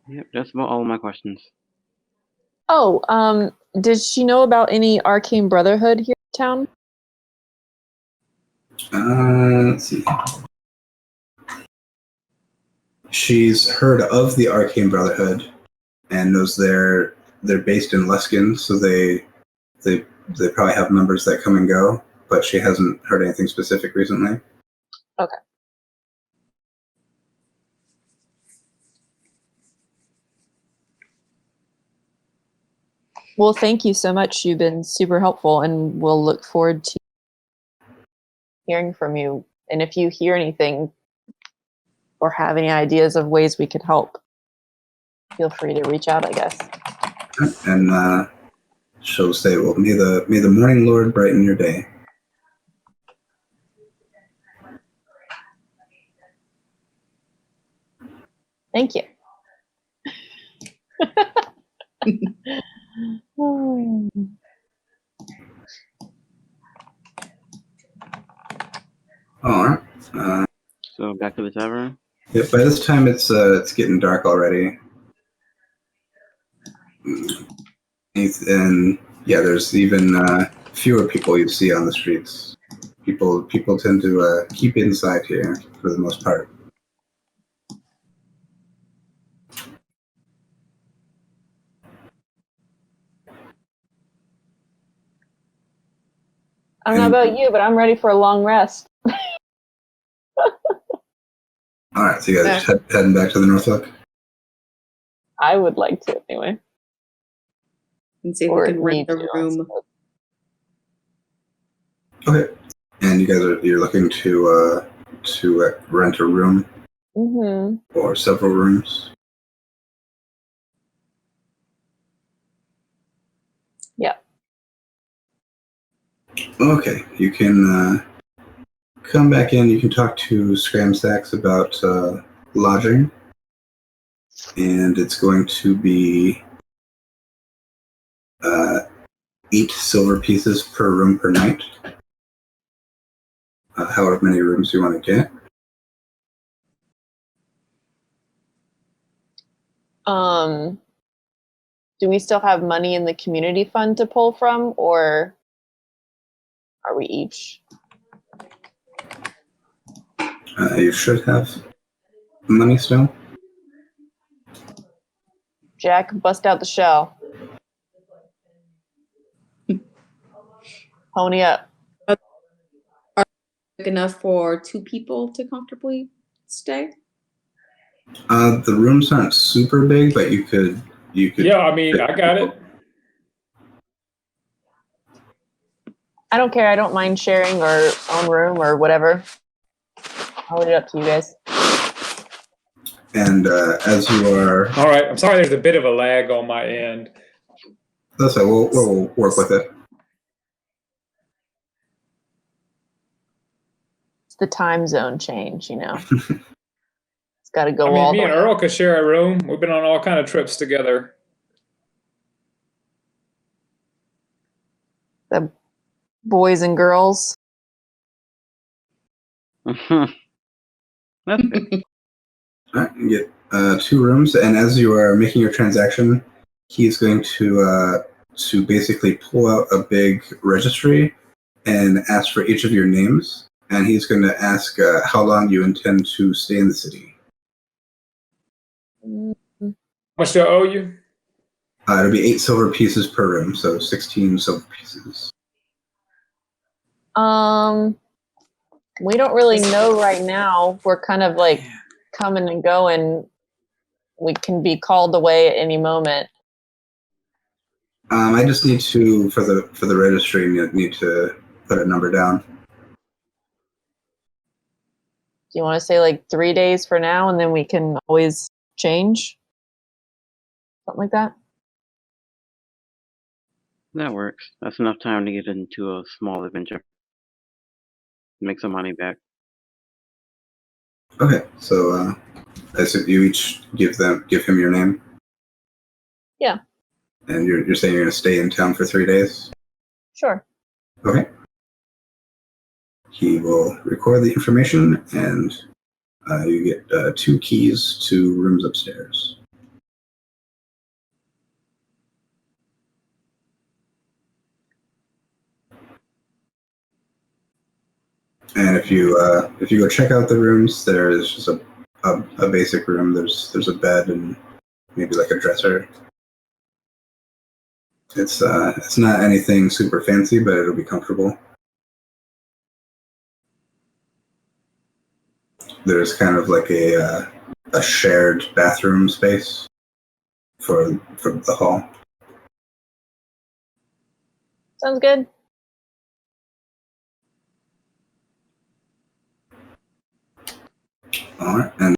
Yep, that's about all of my questions. Oh, did she know about any arcane brotherhood here in town? Let's see. She's heard of the Arcane Brotherhood and knows they're based in Luskin, so they probably have members that come and go, but she hasn't heard anything specific recently. Okay. Well, thank you so much. You've been super helpful, and we'll look forward to hearing from you. And if you hear anything or have any ideas of ways we could help, feel free to reach out, I guess. And she'll say, "Well, may the Morning Lord brighten your day." Thank you. Oh. All right. So back to the tavern. Yeah, by this time it's getting dark already. And yeah, there's even fewer people you see on the streets. People tend to keep inside here for the most part. I don't know about you, but I'm ready for a long rest. All right, so you guys just heading back to the Northlook? I would like to, anyway. And see if Or we can rent need the to, I room. Okay. And you guys you're looking to rent a room or several rooms? Yeah. Okay, you can come back in. You can talk to Scramsax about lodging, and it's going to be 8 silver pieces per room per night. However many rooms you want to get. Do we still have money in the community fund to pull from, or are we each? You should have money still. Jack, bust out the shell. Pony up. Big enough for 2 people to comfortably stay? The rooms aren't super big, but you could. Yeah, I mean, I got it. I don't care. I don't mind sharing or own room or whatever. I'll leave it up to you guys. And as you are, All right. I'm sorry. There's a bit of a lag on my end. that's right. We'll work with it. It's the time zone change, you know. It's got to go I mean, all me the and way. Earl could share a room. We've been on all kind of trips together. The boys and girls. That's good. All right, you get 2 rooms, and as you are making your transaction, he's going to basically pull out a big registry and ask for each of your names, and he's going to ask how long you intend to stay in the city. How much do I owe you? It'll be 8 silver pieces per room, so 16 silver pieces. We don't really know right now. We're kind of like coming and going. We can be called away at any moment. I just need to for the registry need to put a number down. Do you want to say like 3 days for now, and then we can always change? Something like that? That works. That's enough time to get into a small adventure. Make some money back. Okay, so I said you each give him your name. Yeah. And you're saying you're going to stay in town for 3 days? Sure. Okay. He will record the information, and you get 2 keys to rooms upstairs. And if you go check out the rooms, there is just a basic room. There's a bed and maybe like a dresser. It's not anything super fancy, but it'll be comfortable. There's kind of like a shared bathroom space for the hall. Sounds good. All right, and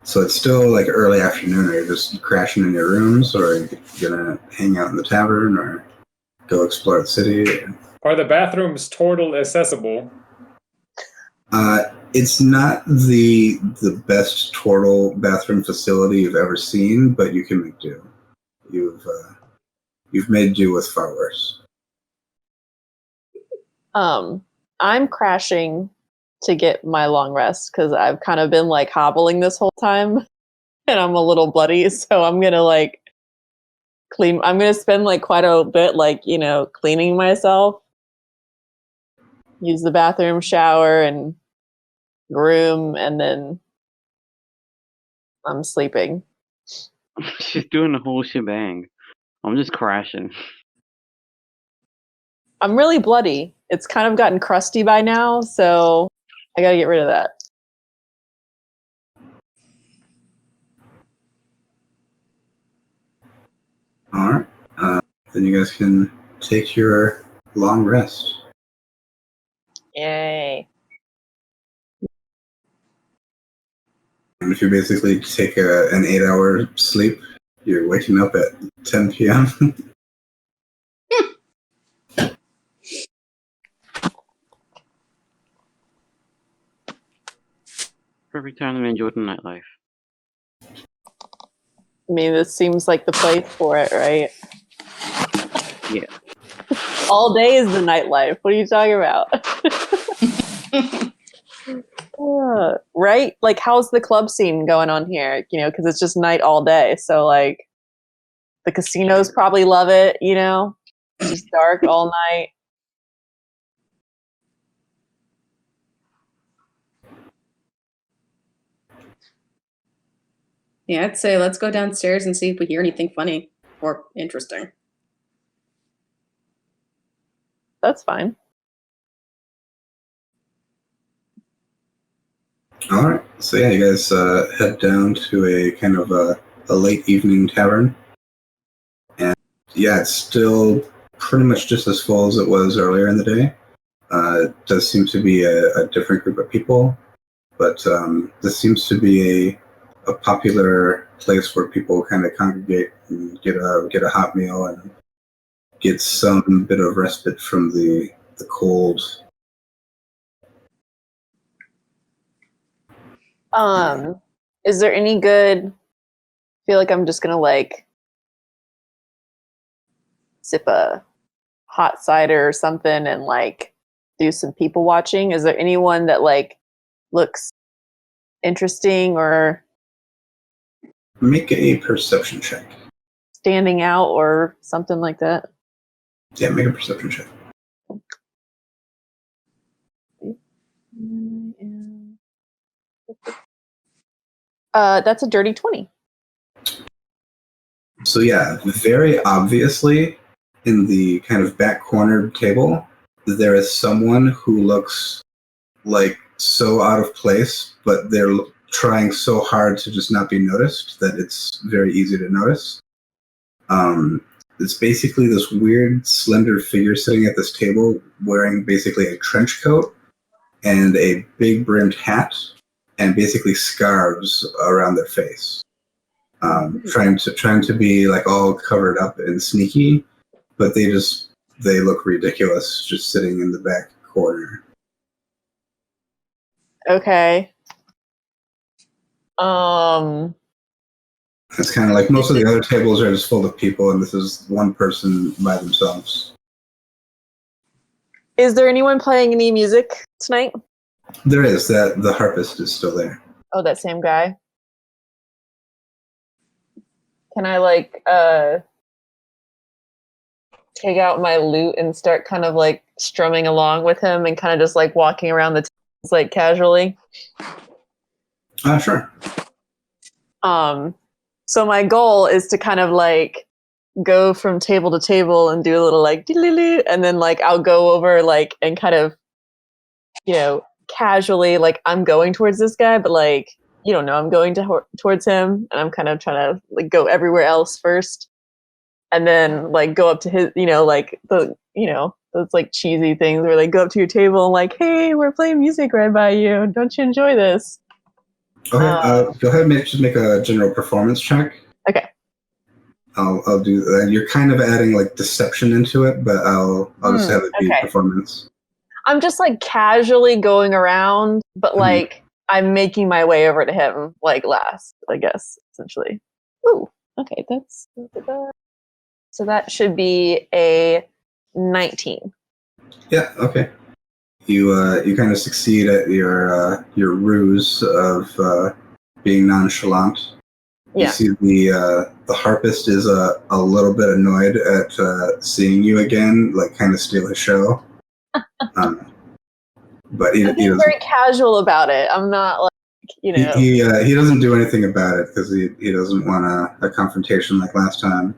so it's still like early afternoon. Are you just crashing in your rooms, or are you gonna hang out in the tavern, or go explore the city? Are the bathrooms turtle accessible? It's not the best turtle bathroom facility you've ever seen, but you can make do. You've made do with far worse. I'm crashing to get my long rest because I've kind of been like hobbling this whole time, and I'm a little bloody. So I'm gonna like clean. I'm gonna spend like quite a bit, like cleaning myself, use the bathroom, shower, and room, and then I'm sleeping. She's doing the whole shebang. I'm just crashing. I'm really bloody. It's kind of gotten crusty by now, so I gotta get rid of that. All right. Then you guys can take your long rest. Yay. And if you basically take an 8-hour sleep, you're waking up at 10 p.m. Perfect time to enjoy the nightlife. I mean, this seems like the place for it, right? Yeah. All day is the nightlife. What are you talking about? Right? Like, how's the club scene going on here? Because it's just night all day. So, like, the casinos probably love it, It's just dark all night. Yeah, I'd say let's go downstairs and see if we hear anything funny or interesting. That's fine. All right. So yeah, you guys head down to a kind of a late evening tavern, and yeah, it's still pretty much just as full as it was earlier in the day. It does seem to be a different group of people, but this seems to be a popular place where people kind of congregate and get a hot meal and get some bit of respite from the cold. Is there any good? I feel like I'm just gonna like sip a hot cider or something and like do some people watching. Is there anyone that like looks interesting or Make a perception check. standing out or something like that? Yeah, make a perception check. That's a dirty 20. So yeah, very obviously in the kind of back cornered table, there is someone who looks like so out of place, but they're trying so hard to just not be noticed that it's very easy to notice. It's basically this weird, slender figure sitting at this table wearing basically a trench coat and a big brimmed hat and basically scarves around their face. Trying to be like all covered up and sneaky, but they look ridiculous just sitting in the back corner. Okay. It's kind of like most of the other tables are just full of people, and this is one person by themselves. Is there anyone playing any music tonight? There is that the harpist is still there. Oh, that same guy. Can I take out my lute and start kind of like strumming along with him and kind of just like walking around the tables like casually? Sure. So my goal is to kind of like go from table to table and do a little like and then like I'll go over like and kind of, casually like I'm going towards this guy, but like you don't know I'm going towards him, and I'm kind of trying to like go everywhere else first, and then like go up to his, like the those like cheesy things where they go up to your table and like, hey, we're playing music right by you. Don't you enjoy this? Okay, go ahead and just make a general performance check. Okay. I'll do that. You're kind of adding like deception into it, but I'll just have it be performance. I'm just like casually going around, but like I'm making my way over to him like last, I guess, essentially. Ooh, okay, that's so that should be a 19. Yeah, okay. You kind of succeed at your ruse of being nonchalant. Yeah. You see the harpist is a little bit annoyed at seeing you again, like kind of steal his show. But he I'm being doesn't. very casual about it. I'm not like He doesn't do anything about it because he doesn't want a confrontation like last time.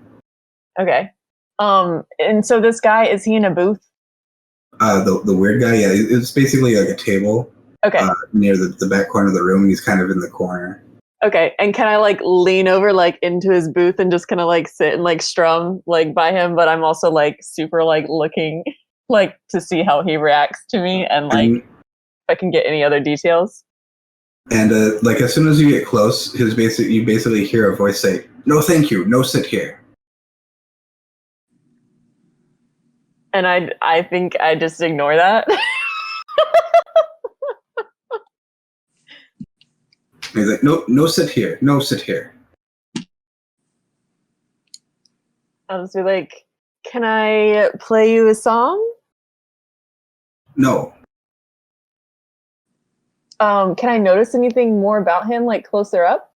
Okay. And so this guy, is he in a booth? The weird guy, yeah, it's basically like a table. Okay. Near the back corner of the room. He's kind of in the corner. Okay, and can I like lean over like into his booth and just kind of like sit and like strum like by him, but I'm also like super like looking like to see how he reacts to me and like if I can get any other details. And like as soon as you get close, you basically hear a voice say, "No, thank you. No, sit here." And I think I just ignore that. He's like, "No, sit here. No, sit here." I'll just be like, "Can I play you a song?" No. Can I notice anything more about him, like closer up?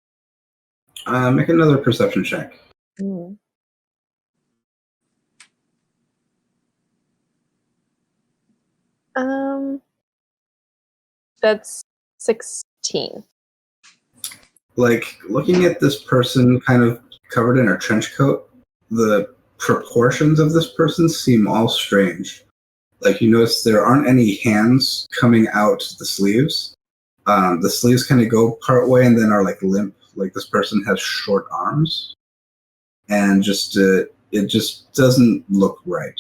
Make another perception check. That's 16. Like looking at this person kind of covered in a trench coat, the proportions of this person seem all strange. Like you notice there aren't any hands coming out the sleeves. The sleeves kind of go part way and then are like limp. Like this person has short arms, and it just doesn't look right.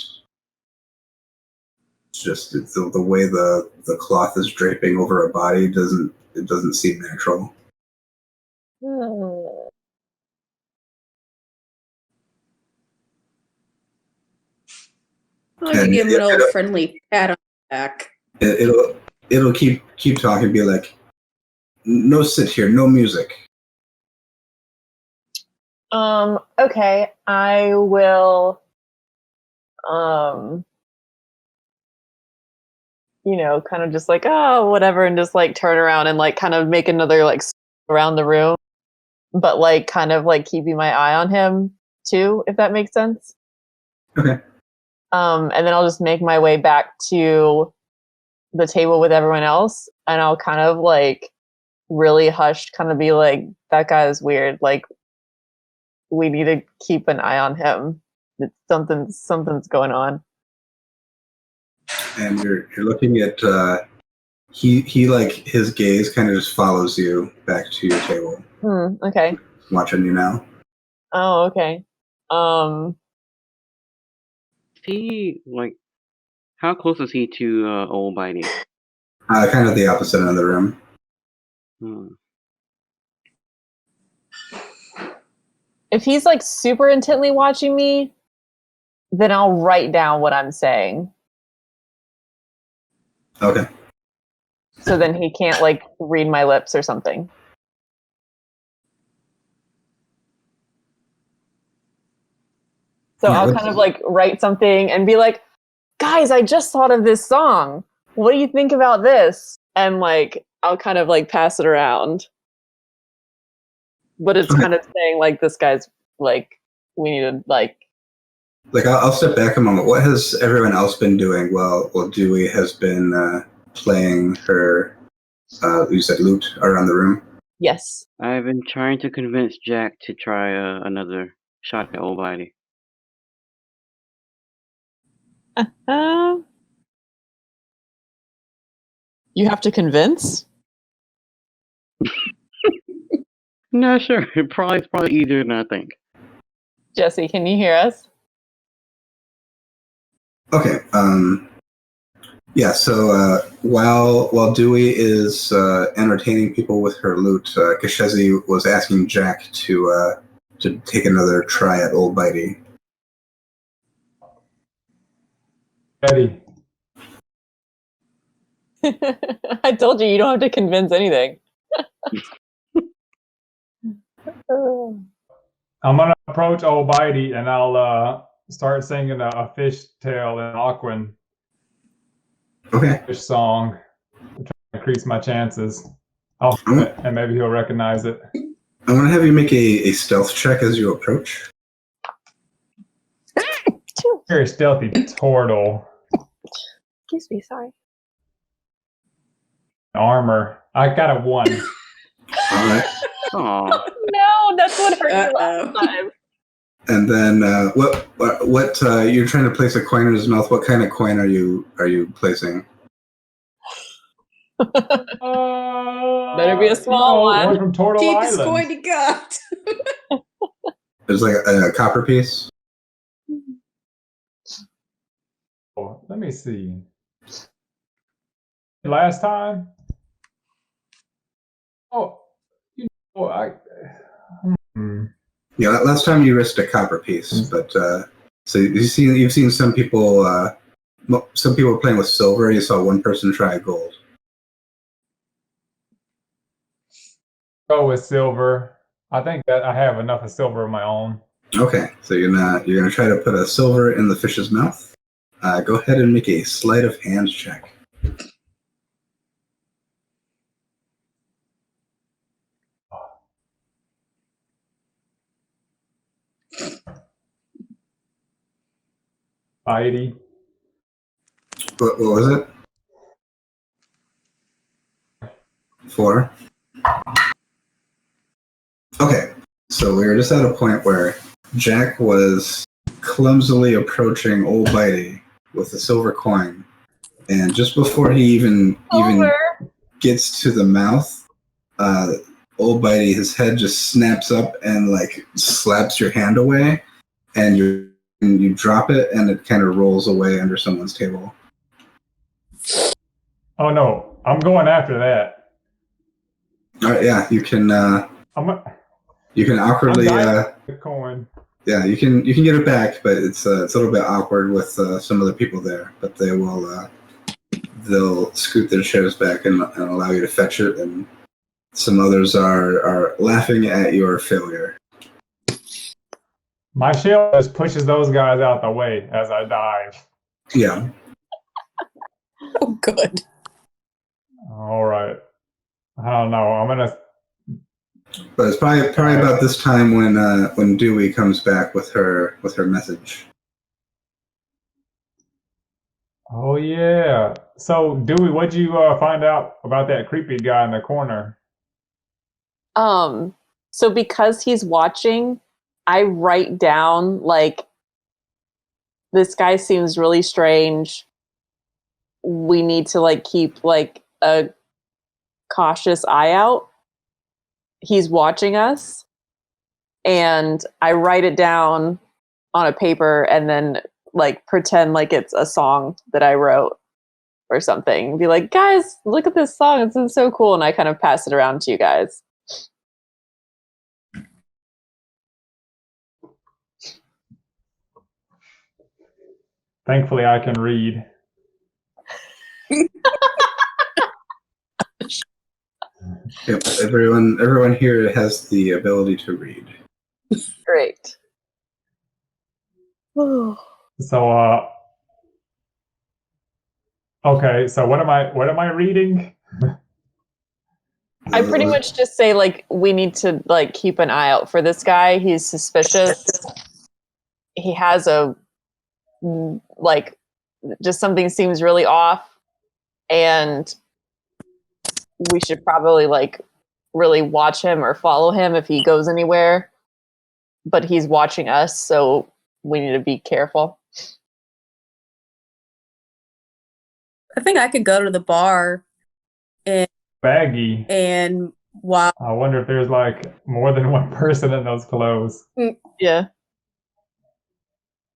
It's just the way the cloth is draping over a body doesn't seem natural. I'll give him an old friendly pat on the back. It'll keep talking and be like, "No, sit here, no music." Okay, I will kind of just like, oh, whatever, and just like turn around and like kind of make another like around the room, but like kind of like keeping my eye on him too, if that makes sense. Okay. And then I'll just make my way back to the table with everyone else, and I'll kind of like really hushed, kind of be like, that guy is weird. Like, we need to keep an eye on him. Something's going on. And you're looking at he like his gaze kind of just follows you back to your table. Okay. Watching you now. Oh, okay. He like, how close is he to old Bitey? Kind of the opposite end of the room. If he's like super intently watching me, then I'll write down what I'm saying. Okay. So then he can't like read my lips or something. So Yeah, I'll kind of like write something and be like, guys, I just thought of this song. What do you think about this? And like, I'll kind of like pass it around. But it's kind of saying like, this guy's like, we need to like. Like, I'll step back a moment. What has everyone else been doing while Dewey has been playing her, you said lute around the room? Yes. I've been trying to convince Jack to try another shot at old Bitey. You have to convince? No, sure. It's probably easier than I think. Jesse, can you hear us? Okay. Yeah. So while Dewey is entertaining people with her lute, Kashezi was asking Jack to take another try at old Bitey. Ready. I told you don't have to convince anything. I'm gonna approach old Bitey and I'll start singing a fish tale in Aquan. Okay. Fish song to try to increase my chances. And maybe he'll recognize it. I'm gonna have you make a stealth check as you approach. Very stealthy turtle. Excuse me, sorry. Armor. I got a 1. All right. Aww. No, that's what hurt you last time. And then what you're trying to place a coin in his mouth. What kind of coin are you placing? Better be a small one. One from Turtle Cheapest Island. coin you got. There's like a copper piece. Oh, let me see. Last time? Oh, Yeah, last time you risked a copper piece, but so you've seen some people were playing with silver. You saw one person try gold. Go with silver. I think that I have enough of silver of my own. Okay, so you're gonna try to put a silver in the fish's mouth. Go ahead and make a sleight of hand check. Bitey. What was it? 4. Okay, so we were just at a point where Jack was clumsily approaching old Bitey with a silver coin, and just before he even gets to the mouth, old Bitey, his head just snaps up and like slaps your hand away, and you drop it, and it kind of rolls away under someone's table. Oh no, I'm going after that. All right, yeah, you can awkwardly the coin. Yeah, you can get it back, but it's a little bit awkward with some other people there. But they'll scoot their chairs back and allow you to fetch it, and some others are laughing at your failure. My shield just pushes those guys out the way as I dive. Yeah. Oh, good. All right. I don't know. I'm gonna. But it's probably about this time when Dewey comes back with her message. Oh yeah. So Dewey, what'd you find out about that creepy guy in the corner? So because he's watching, I write down like, this guy seems really strange. We need to like keep like a cautious eye out. He's watching us, and I write it down on a paper and then like pretend like it's a song that I wrote or something. Be like, guys, look at this song. It's so cool. And I kind of pass it around to you guys. Thankfully, I can read. Yep, everyone here has the ability to read. Great. So okay, so what am I reading? I pretty much just say like, we need to like keep an eye out for this guy. He's suspicious. He has a like, just something seems really off, and we should probably like really watch him or follow him if he goes anywhere. But he's watching us, so we need to be careful. I think I could go to the bar and Baggy. while I wonder if there's like more than one person in those clothes. Yeah.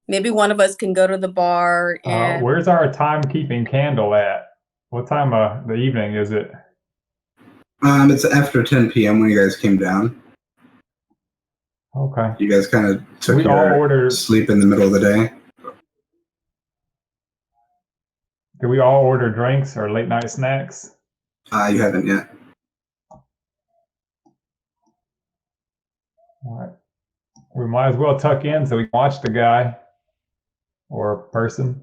maybe one of us can go to the bar and Where's our timekeeping candle at? What time of the evening is it? It's after 10 p.m. when you guys came down. Okay. You guys kind of took We all your ordered. sleep in the middle of the day. Did we all order drinks or late night snacks? You haven't yet. All right. We might as well tuck in so we can watch the guy or person.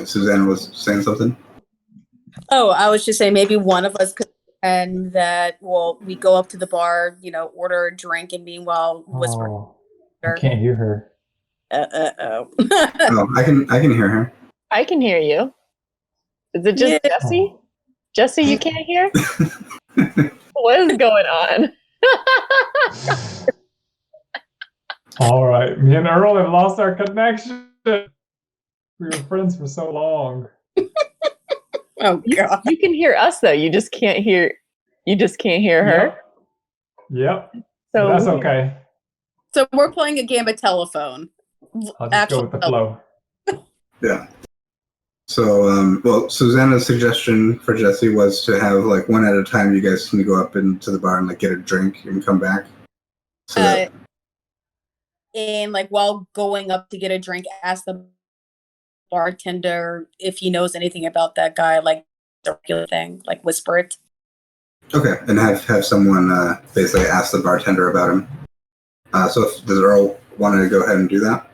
Susanna was saying something. oh, I was just saying maybe one of us could, and that we go up to the bar, order a drink, and meanwhile whisper. Oh, I can't hear her. Oh. Oh, I can hear her. I can hear you. Is it just Yeah. Jesse? Jesse, you can't hear? What is going on? All right. Me and Earl have lost our connection. We were friends for so long. Oh God. You can hear us though. You just can't hear her. Yep. So That's okay. So we're playing a game of telephone. I'll just go with the flow. Yeah. So, Susanna's suggestion for Jesse was to have like one at a time. You guys can go up into the bar and like get a drink and come back. So and like while going up to get a drink, ask the bartender if he knows anything about that guy, like the regular thing, like whisper it. okay, and have someone basically ask the bartender about him. So, does Earl want to go ahead and do that?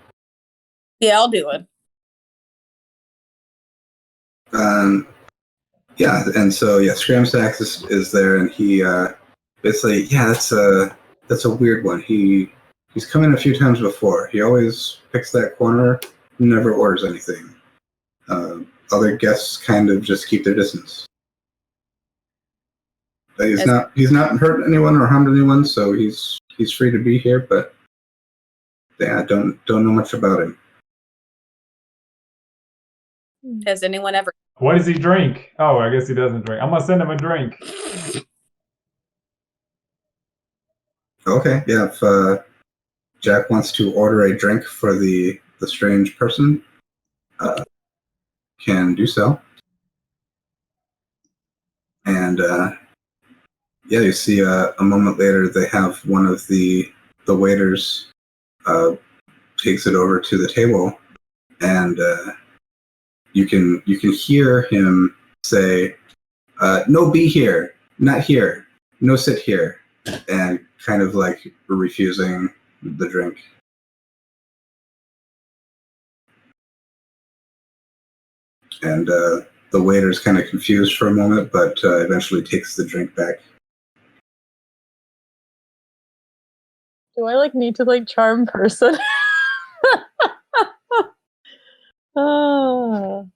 Yeah, I'll do it. Yeah, and so Scramsax is there, and he basically that's a weird one. He's come in a few times before. He always picks that corner, never orders anything. Other guests kind of just keep their distance. He's not hurt anyone or harmed anyone, so he's free to be here. But yeah, I don't know much about him. Has anyone ever? What does he drink? Oh, I guess he doesn't drink. I'm gonna send him a drink. Okay, yeah. If Jack wants to order a drink for the strange person, can do so. And you see a moment later they have one of the waiters takes it over to the table, and you can hear him say, "No, be here, not here, no, sit here," and kind of like refusing the drink. And the waiter's kind of confused for a moment, but eventually takes the drink back. Do I need to charm person? Oh.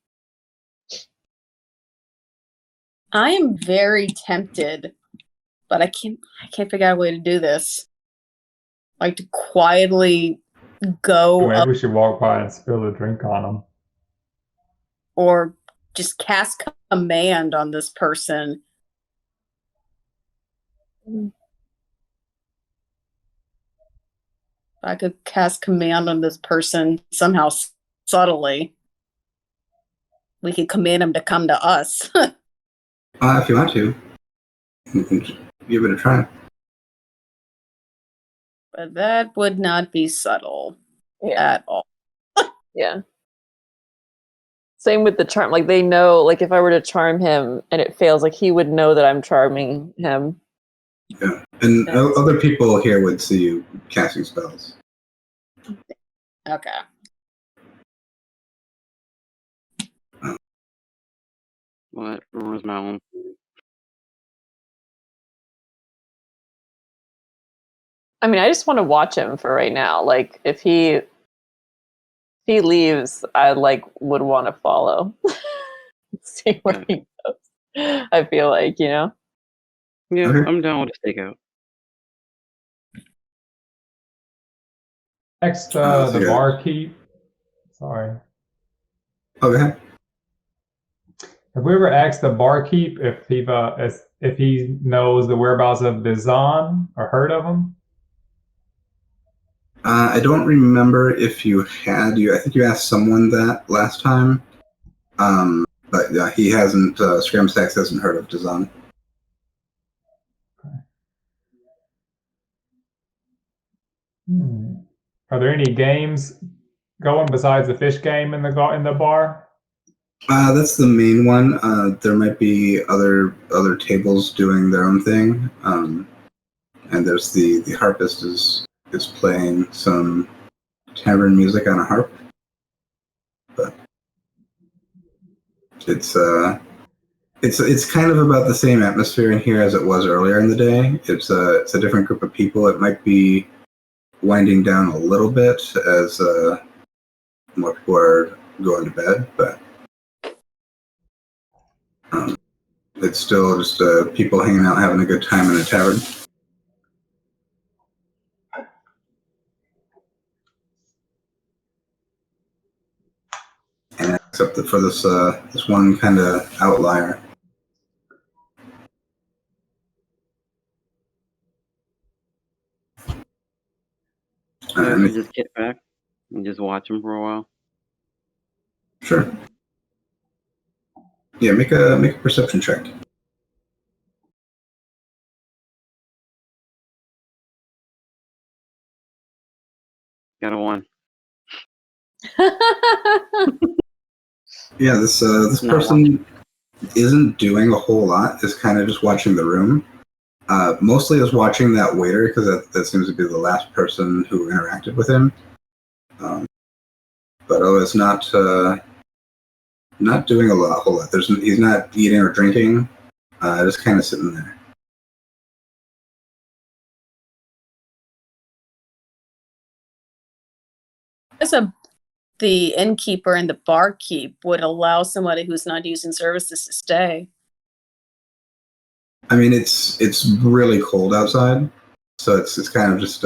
I am very tempted, but I can't figure out a way to do this. To quietly go Maybe up we should walk by and spill a drink on them. or just cast command on this person. I could cast command on this person somehow subtly. We could command him to come to us. If you want to, you can give it a try. But that would not be subtle at all. Yeah. Same with the charm. They know, if I were to charm him and it fails, he would know that I'm charming him. Yeah. And other people here would see you casting spells. Okay. What? Where's my own? I mean, I just want to watch him for right now. If he leaves, I would want to follow. See where he goes. I feel Yeah, Okay. I'm down with a stakeout. Next, so the yeah. barkeep. Sorry. Oh, go ahead. Have we ever asked the barkeep if he knows the whereabouts of Dizon or heard of him? I don't remember if you had. I think you asked someone that last time. But yeah, he hasn't. Scramstacks hasn't heard of Dizon. Are there any games going besides the fish game in the bar? That's the main one. There might be other tables doing their own thing. And there's the harpist is playing some tavern music on a harp. But it's kind of about the same atmosphere in here as it was earlier in the day. It's a different group of people. It might be winding down a little bit as more people are going to bed, but it's still just people hanging out, having a good time in a tavern. And except for this one kind of outlier. Yeah, we just get back and just watch him for a while. Sure. Yeah, make a perception check. Got a 1. Yeah, this person isn't doing a whole lot. Is kind of just watching the room. Mostly is watching that waiter because that seems to be the last person who interacted with him. But it's not doing a whole lot. He's not eating or drinking. Just kind of sitting there. The innkeeper and the barkeep would allow somebody who's not using services to stay. I mean, it's really cold outside, so it's kind of just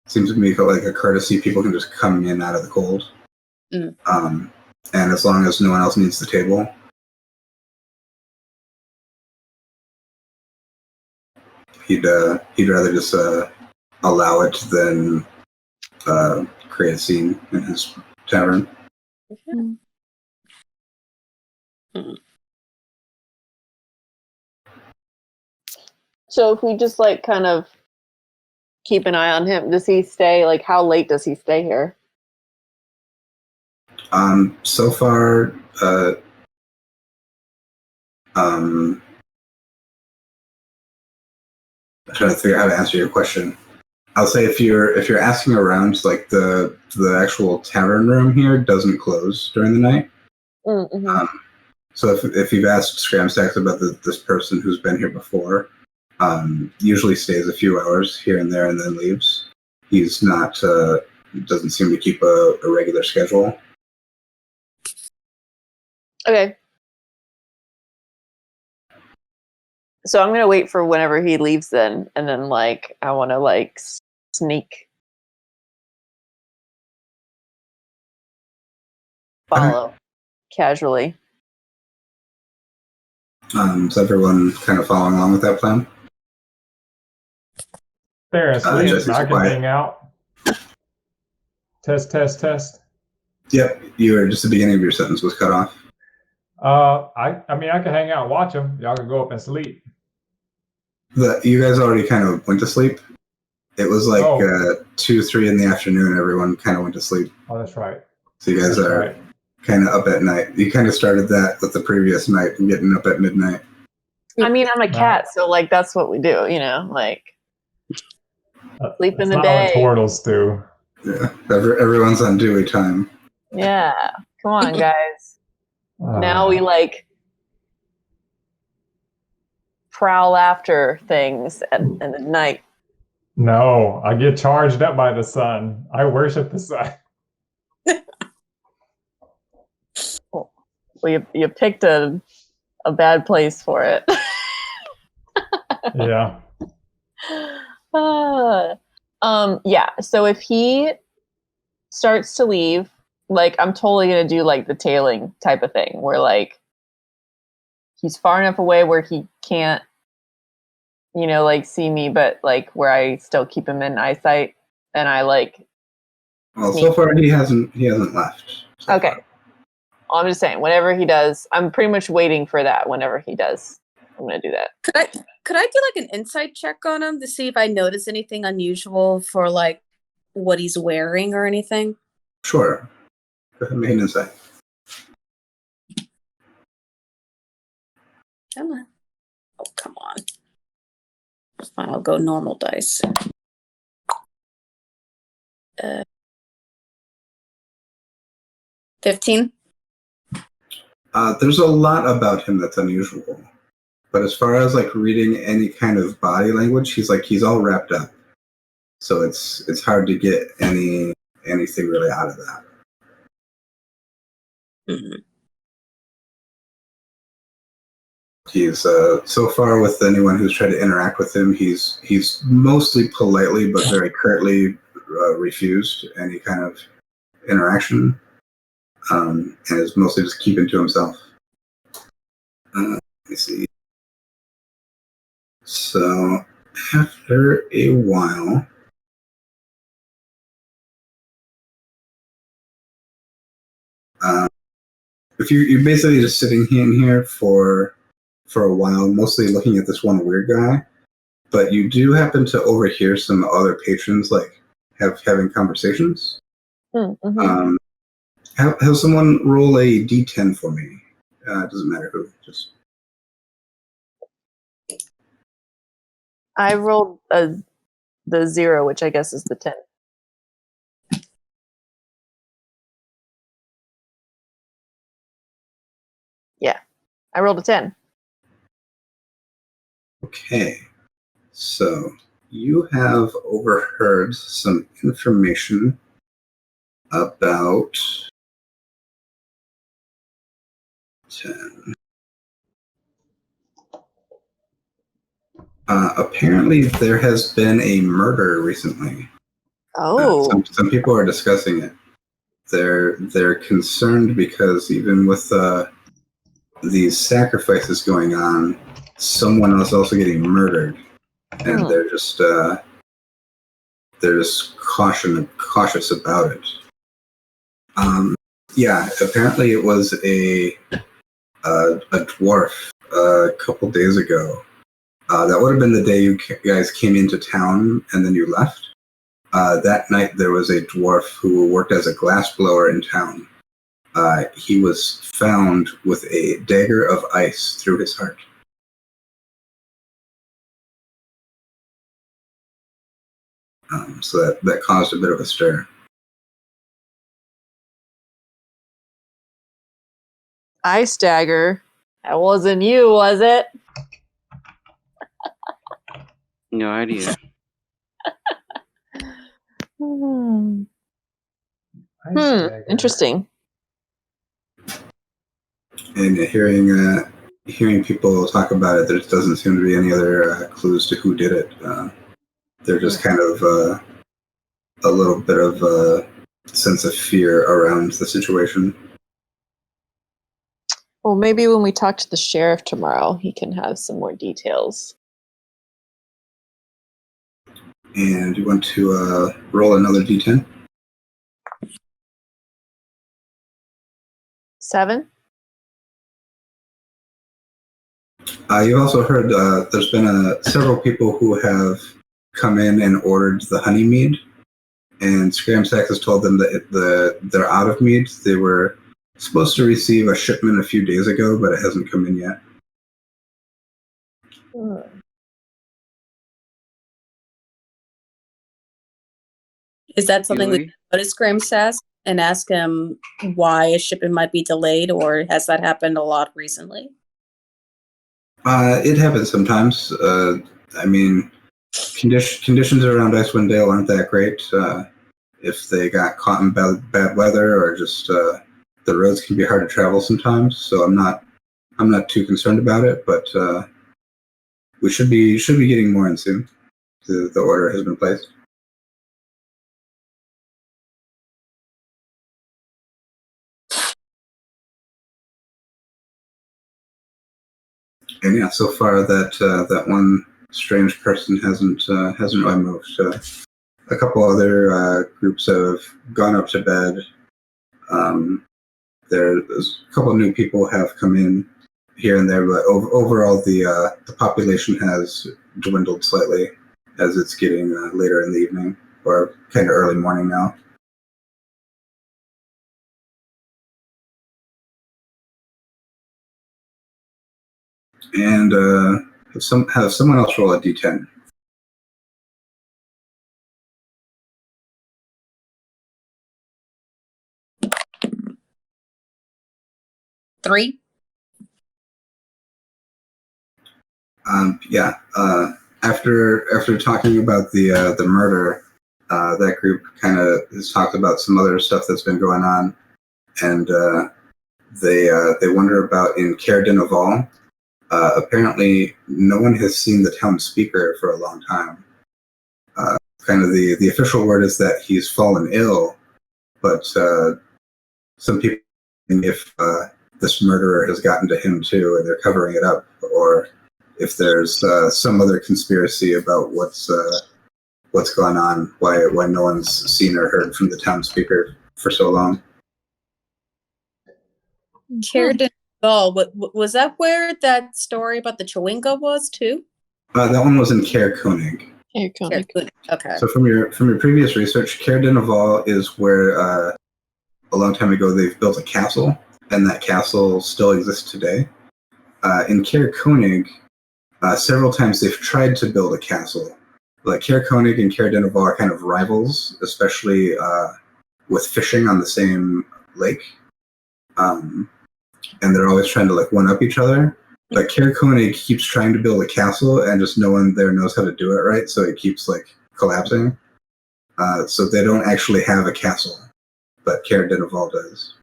seems to me like a courtesy. People can just come in out of the cold, and as long as no one else needs the table, he'd rather just allow it than create a scene in his tavern. So if we just kind of keep an eye on him, does he stay? How late does he stay here? So far, I'm trying to figure out how to answer your question. I'll say if you're asking around, the actual tavern room here doesn't close during the night. Mm-hmm. So if you've asked Scramstacks about this person who's been here before, usually stays a few hours here and there and then leaves. He's not doesn't seem to keep a regular schedule. Okay. So I'm gonna wait for whenever he leaves then, and then like I want to like sneak follow casually. Is everyone kind of following along with that plan? They're asleep. Jesse's I can quiet. hang out. Test, test, test. Yep, you were just the beginning of your sentence was cut off. I mean, I can hang out and watch them. Y'all can go up and sleep. You guys already kind of went to sleep. It was like 2, 3 in the afternoon. Everyone kind of went to sleep. Oh, that's right. So you guys are kind of up at night. You kind of started that with the previous night and getting up at midnight. I mean, I'm a cat, so like that's what we do, like sleep in the day. That's not what turtles do. Yeah, everyone's on Dewey time. Yeah, come on, guys. Now we like prowl after things in the night. No, I get charged up by the sun. I worship the sun. Well, you picked a bad place for it. Yeah. Yeah. So if he starts to leave, like I'm totally gonna do like the tailing type of thing, where like he's far enough away where he can't, like see me, but like where I still keep him in eyesight, and I like. Well, so far he hasn't left. Okay. Well, I'm just saying, whenever he does, I'm pretty much waiting for that. Whenever he does, I'm gonna do that. Could I do like an insight check on him to see if I notice anything unusual for like what he's wearing or anything? Sure. Go ahead and make an insight. Come on. Oh, come on. Fine, I'll go normal dice. 15. There's a lot about him that's unusual. But as far as like reading any kind of body language, he's all wrapped up. So it's hard to get anything really out of that. Mm-hmm. He's so far with anyone who's tried to interact with him, he's mostly politely but very curtly refused any kind of interaction, and is mostly just keeping to himself. Let me see. So after a while, if you're basically just sitting in here for a while, mostly looking at this one weird guy, but you do happen to overhear some other patrons like having conversations. Mm-hmm. Have someone roll a d10 for me. It doesn't matter who. Just I rolled the 0, which I guess is the 10. Yeah, I rolled a 10. okay. So you have overheard some information about 10. Apparently, there has been a murder recently. Oh. Some people are discussing it. They're concerned because even with these sacrifices going on, someone else also getting murdered, and they're just cautious about it. Yeah, apparently it was a dwarf a couple days ago. That would have been the day you guys came into town and then you left. That night there was a dwarf who worked as a glassblower in town. He was found with a dagger of ice through his heart. So that caused a bit of a stir. Ice dagger. That wasn't you, was it? No idea. Ice dagger. Interesting. And hearing people talk about it, there doesn't seem to be any other clues to who did it. They're just kind of a little bit of a sense of fear around the situation. Well, maybe when we talk to the sheriff tomorrow, he can have some more details. And you want to roll another d10? 7? You've also heard there's been several people who have come in and ordered the honey mead, and Scramsack has told them that they're out of mead. They were supposed to receive a shipment a few days ago, but it hasn't come in yet. Is that something we Really? can go to Scramsack and ask him why a shipment might be delayed, or has that happened a lot recently? It happens sometimes. I mean, conditions around Icewind Dale aren't that great. If they got caught in bad weather, or just the roads can be hard to travel sometimes. So I'm not too concerned about it. But we should be getting more in soon. The order has been placed. And yeah, so far that one strange person hasn't really moved. A couple other groups have gone up to bed. There's a couple of new people have come in here and there, but overall the population has dwindled slightly as it's getting later in the evening, or kind of early morning now. And have someone else roll a d10. 3? Yeah. After talking about the murder, that group kind of has talked about some other stuff that's been going on, and they wonder about in Caer Dinaval. Apparently, no one has seen the town speaker for a long time. Kind of the official word is that he's fallen ill, but some people think if this murderer has gotten to him too, and they're covering it up, or if there's some other conspiracy about what's gone on, why no one's seen or heard from the town speaker for so long. Caer Dinaval, was that where that story about the Chewinga was too? That one was in Caer Konig. Caer Konig. Okay. So from your previous research, Caer Dinaval is where a long time ago they've built a castle, and that castle still exists today. In Caer Konig, several times they've tried to build a castle. Like Caer Konig and Caer Dinaval are kind of rivals, especially with fishing on the same lake. And they're always trying to like one up each other. But Caer Konig keeps trying to build a castle, and just no one there knows how to do it right, so it keeps like collapsing. So they don't actually have a castle, but Caer Dinaval does.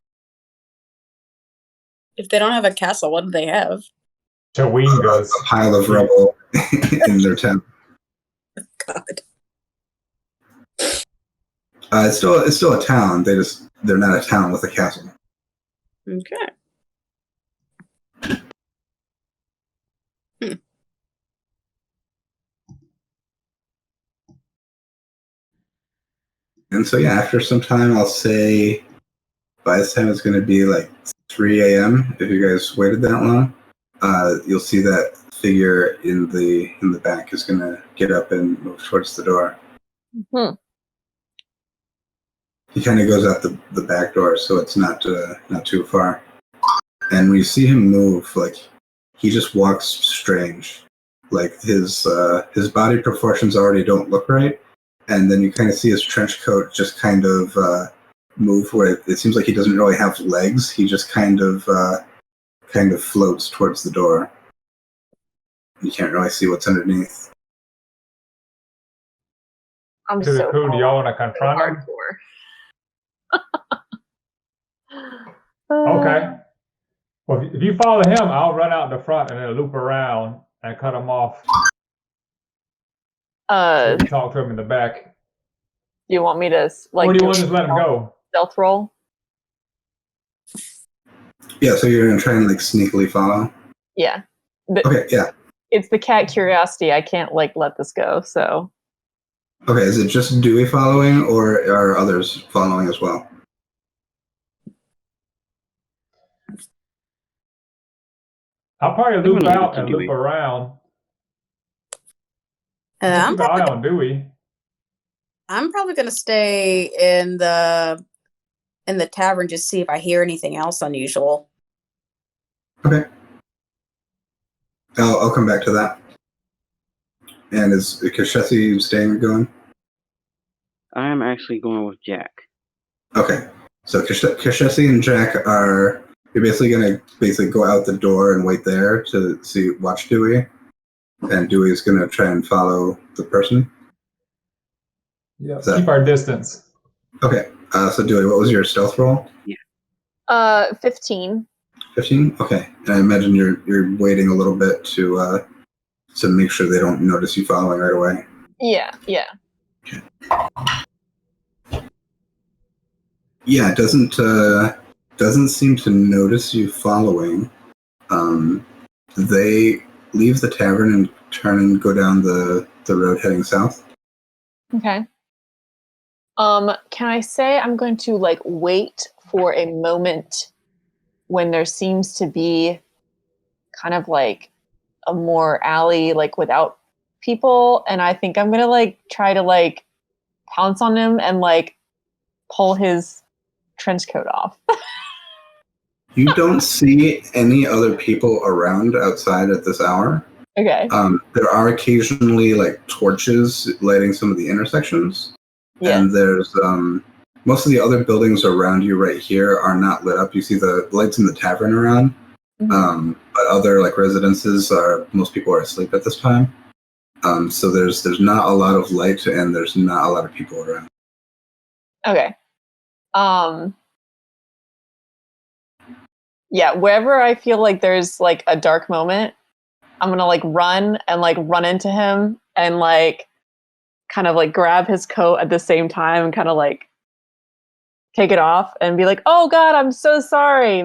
If they don't have a castle, what do they have? Chewingas. A pile of rubble in their town. God. It's still a town. They're not a town with a castle. Okay. And so yeah, after some time, I'll say by this time it's going to be like 3 a.m. If you guys waited that long, you'll see that figure in the back is going to get up and move towards the door. Hmm. He kind of goes out the back door, so it's not too far. And when you see him move, like he just walks strange. Like his body proportions already don't look right, and then you kind of see his trench coat just kind of move where it seems like he doesn't really have legs. He just kind of kind of floats towards the door. You can't really see what's underneath. I'm To the so crew, do y'all want to so confront him? hardcore. Okay. Well, if you follow him, I'll run out the front and then loop around and cut him off. So we talk to him in the back. Do you want me to like? Or do you want to just let him go? Stealth roll. Yeah, so you're gonna try and like sneakily follow. Yeah. Okay, yeah. It's the cat curiosity. I can't like let this go. So. Okay, is it just Dewey following, or are others following as well? I'll probably I'm loop gonna leave out it to and Dewey. loop around. I'm Keep an eye on Dewey. probably gonna stay in the tavern just see if I hear anything else unusual. Okay. I'll come back to that. And is Kashesi staying or going? I am actually going with Jack. Okay. So Kashesi and Jack are you're basically gonna go out the door and wait there to watch Dewey. And Dewey's gonna try and follow the person. Yeah. Keep our distance. Okay. So Dewey, what was your stealth roll? 15. 15? Okay. And I imagine you're waiting a little bit to make sure they don't notice you following right away. Yeah. Okay. Yeah, it doesn't seem to notice you following. They leave the tavern and turn and go down the road heading south. Okay. Can I say I'm going to like wait for a moment when there seems to be kind of like a more alley like without people, and I think I'm gonna like try to like pounce on him and like pull his trench coat off. You don't see any other people around outside at this hour. Okay. There are occasionally like torches lighting some of the intersections. Yeah. And there's most of the other buildings around you right here are not lit up. You see the lights in the tavern around. Mm-hmm. But other like residences most people are asleep at this time. So there's not a lot of light and there's not a lot of people around. Okay. Yeah, wherever I feel like there's like a dark moment, I'm gonna like run into him and like kind of like grab his coat at the same time and kind of like take it off and be like, "Oh God, I'm so sorry.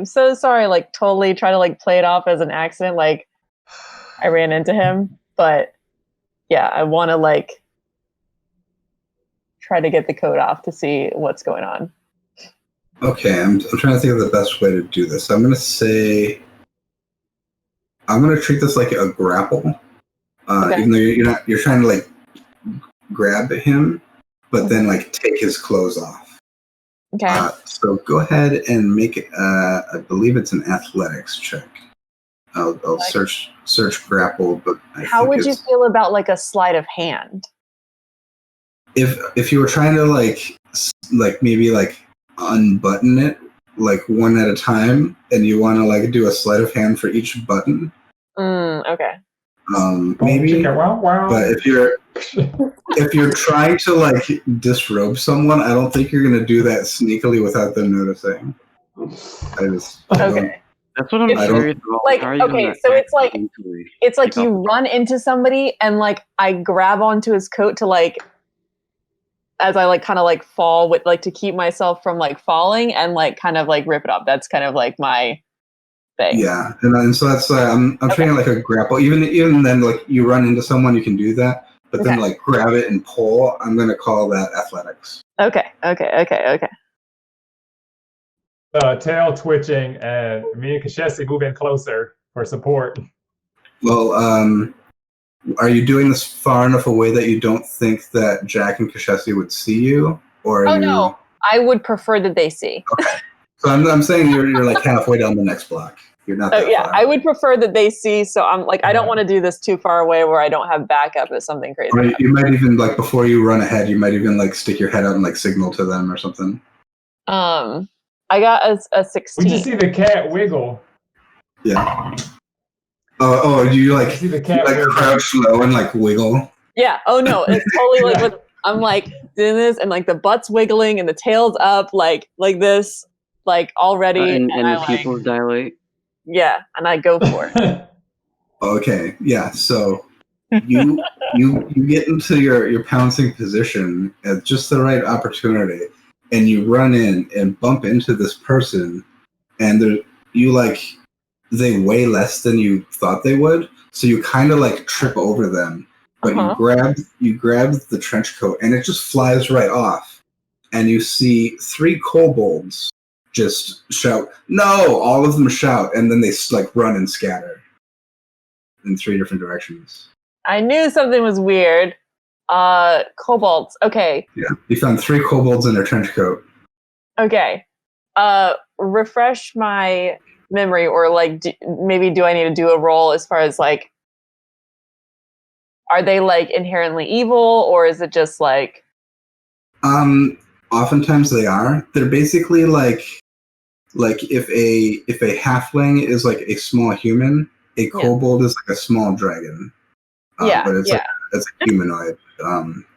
Like totally try to like play it off as an accident, like I ran into him. But yeah, I want to like try to get the coat off to see what's going on. Okay, I'm trying to think of the best way to do this. I'm gonna treat this like a grapple, Okay. even though you're trying to like grab him, but then like take his clothes off. Okay. So go ahead and make I believe it's an athletics check. I'll search grapple, but how would you feel about like a sleight of hand? If you were trying to like maybe like unbutton it like one at a time, and you want to like do a sleight of hand for each button. Okay. Maybe. But if you're trying to like disrobe someone, I don't think you're gonna do that sneakily without them noticing. Okay. That's what I'm curious about. Like, how are you okay, so it's like you run into somebody and like I grab onto his coat to like, as I like kind of like fall with like to keep myself from like falling and like kind of like rip it up. That's kind of like my thing. Yeah, and so that's I'm treating like a grapple. Even then, like you run into someone, you can do that, but then like grab it and pull. I'm gonna call that athletics. Okay. Tail twitching, and me and Kashesi move in closer for support. Well, are you doing this far enough away that you don't think that Jack and Kashesi would see you? Or no, I would prefer that they see. Okay. So I'm saying you're like halfway down the next block. You're not that far. I would prefer that they see, so I'm like, I don't want to do this too far away where I don't have backup if something crazy happens. You might even, like, before you run ahead, you might even, like, stick your head out and, like, signal to them or something. I got a 16. We just see the cat wiggle. Yeah. Oh, you like You see the cat wiggling. crouch low and like wiggle. Yeah. Oh no, it's totally like with, I'm like doing this and like the butt's wiggling and the tail's up like this, like already, and I the like, pupils dilate. yeah, and I go for it. Okay, yeah. So you get into your pouncing position at just the right opportunity, and you run in and bump into this person, and they weigh less than you thought they would, so you kind of like trip over them. But you grab the trench coat, and it just flies right off, and you see 3 kobolds just shout, "No!" All of them shout, and then they like run and scatter in 3 different directions. I knew something was weird. Kobolds. Okay. Yeah, you found 3 kobolds in their trench coat. Okay. Refresh my memory, or like maybe do I need to do a roll as far as like, are they like inherently evil, or is it just like? Oftentimes they are. They're basically like if a halfling is like a small human, a kobold is like a small dragon. But it's it's a humanoid.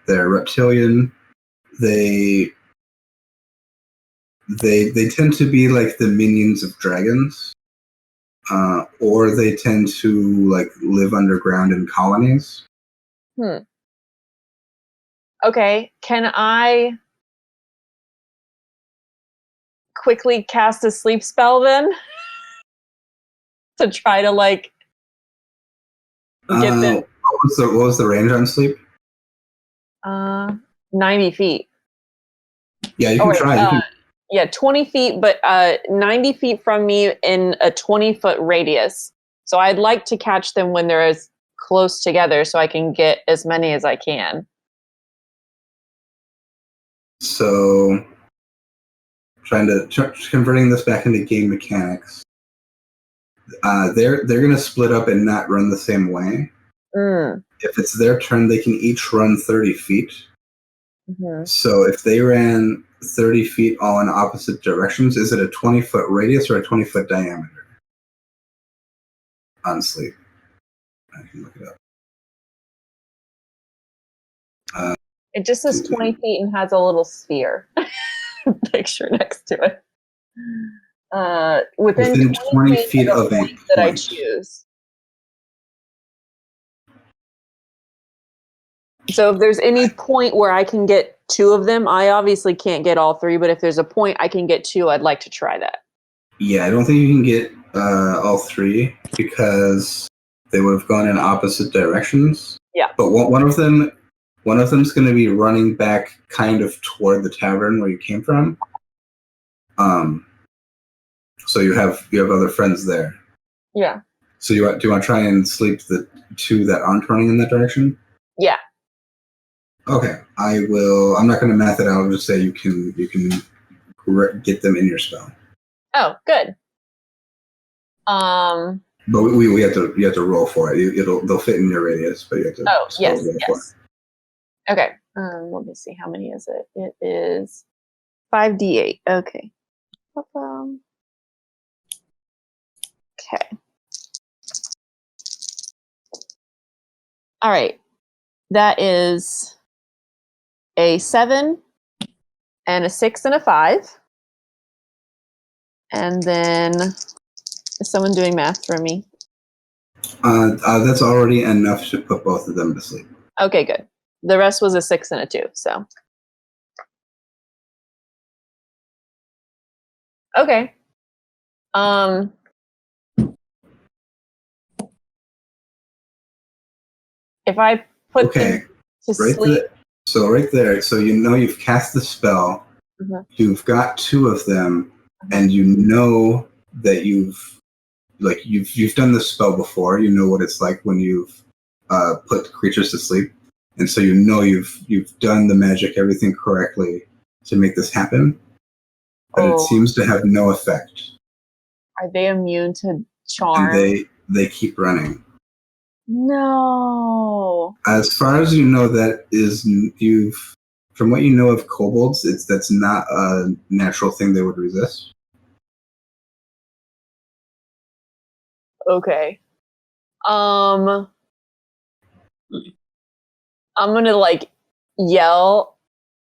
They're reptilian. They tend to be like the minions of dragons, or they tend to like live underground in colonies. Okay, can I quickly cast a sleep spell then to try to like get them? What was the range on sleep? 90 feet. Yeah, you can try. Yeah, 20 feet, but 90 feet from me in a 20-foot radius. So I'd like to catch them when they're as close together so I can get as many as I can. So, converting this back into game mechanics. They're going to split up and not run the same way. If it's their turn, they can each run 30 feet. So if they ran 30 feet all in opposite directions, is it a 20-foot radius or a 20-foot diameter on sleep? I can look it up. It just says 20 feet and has a little sphere picture next to it. Within 20 feet of a point that I choose. So if there's any point where I can get 2 of them, I obviously can't get all 3, but if there's a point I can get 2, I'd like to try that. Yeah, I don't think you can get all 3 because they would have gone in opposite directions. Yeah. But one of them's going to be running back kind of toward the tavern where you came from. So you have other friends there. Yeah. So do you want to try and sleep the 2 that aren't running in that direction? Yeah. Okay, I will. I'm not going to math it out. I'll just say you can get them in your spell. Oh, good. But you have to roll for it. They'll fit in your radius, but you have to. Oh, yes, roll for it. Okay. Let me see. How many is it? It is 5d8. Okay. Okay. All right. That is a 7 and a 6 and a 5. And then is someone doing math for me? That's already enough to put both of them to sleep. Okay, good. The rest was a 6 and a 2, so. Okay. If I put them to sleep. Right there. So you've cast the spell. You've got 2 of them, and you know that you've done this spell before. You know what it's like when you've put creatures to sleep, and so you've done the magic, everything correctly to make this happen. But it seems to have no effect. Are they immune to charm? And they keep running. No. As far as you know, from what you know of kobolds, that's not a natural thing they would resist. Okay. I'm gonna like yell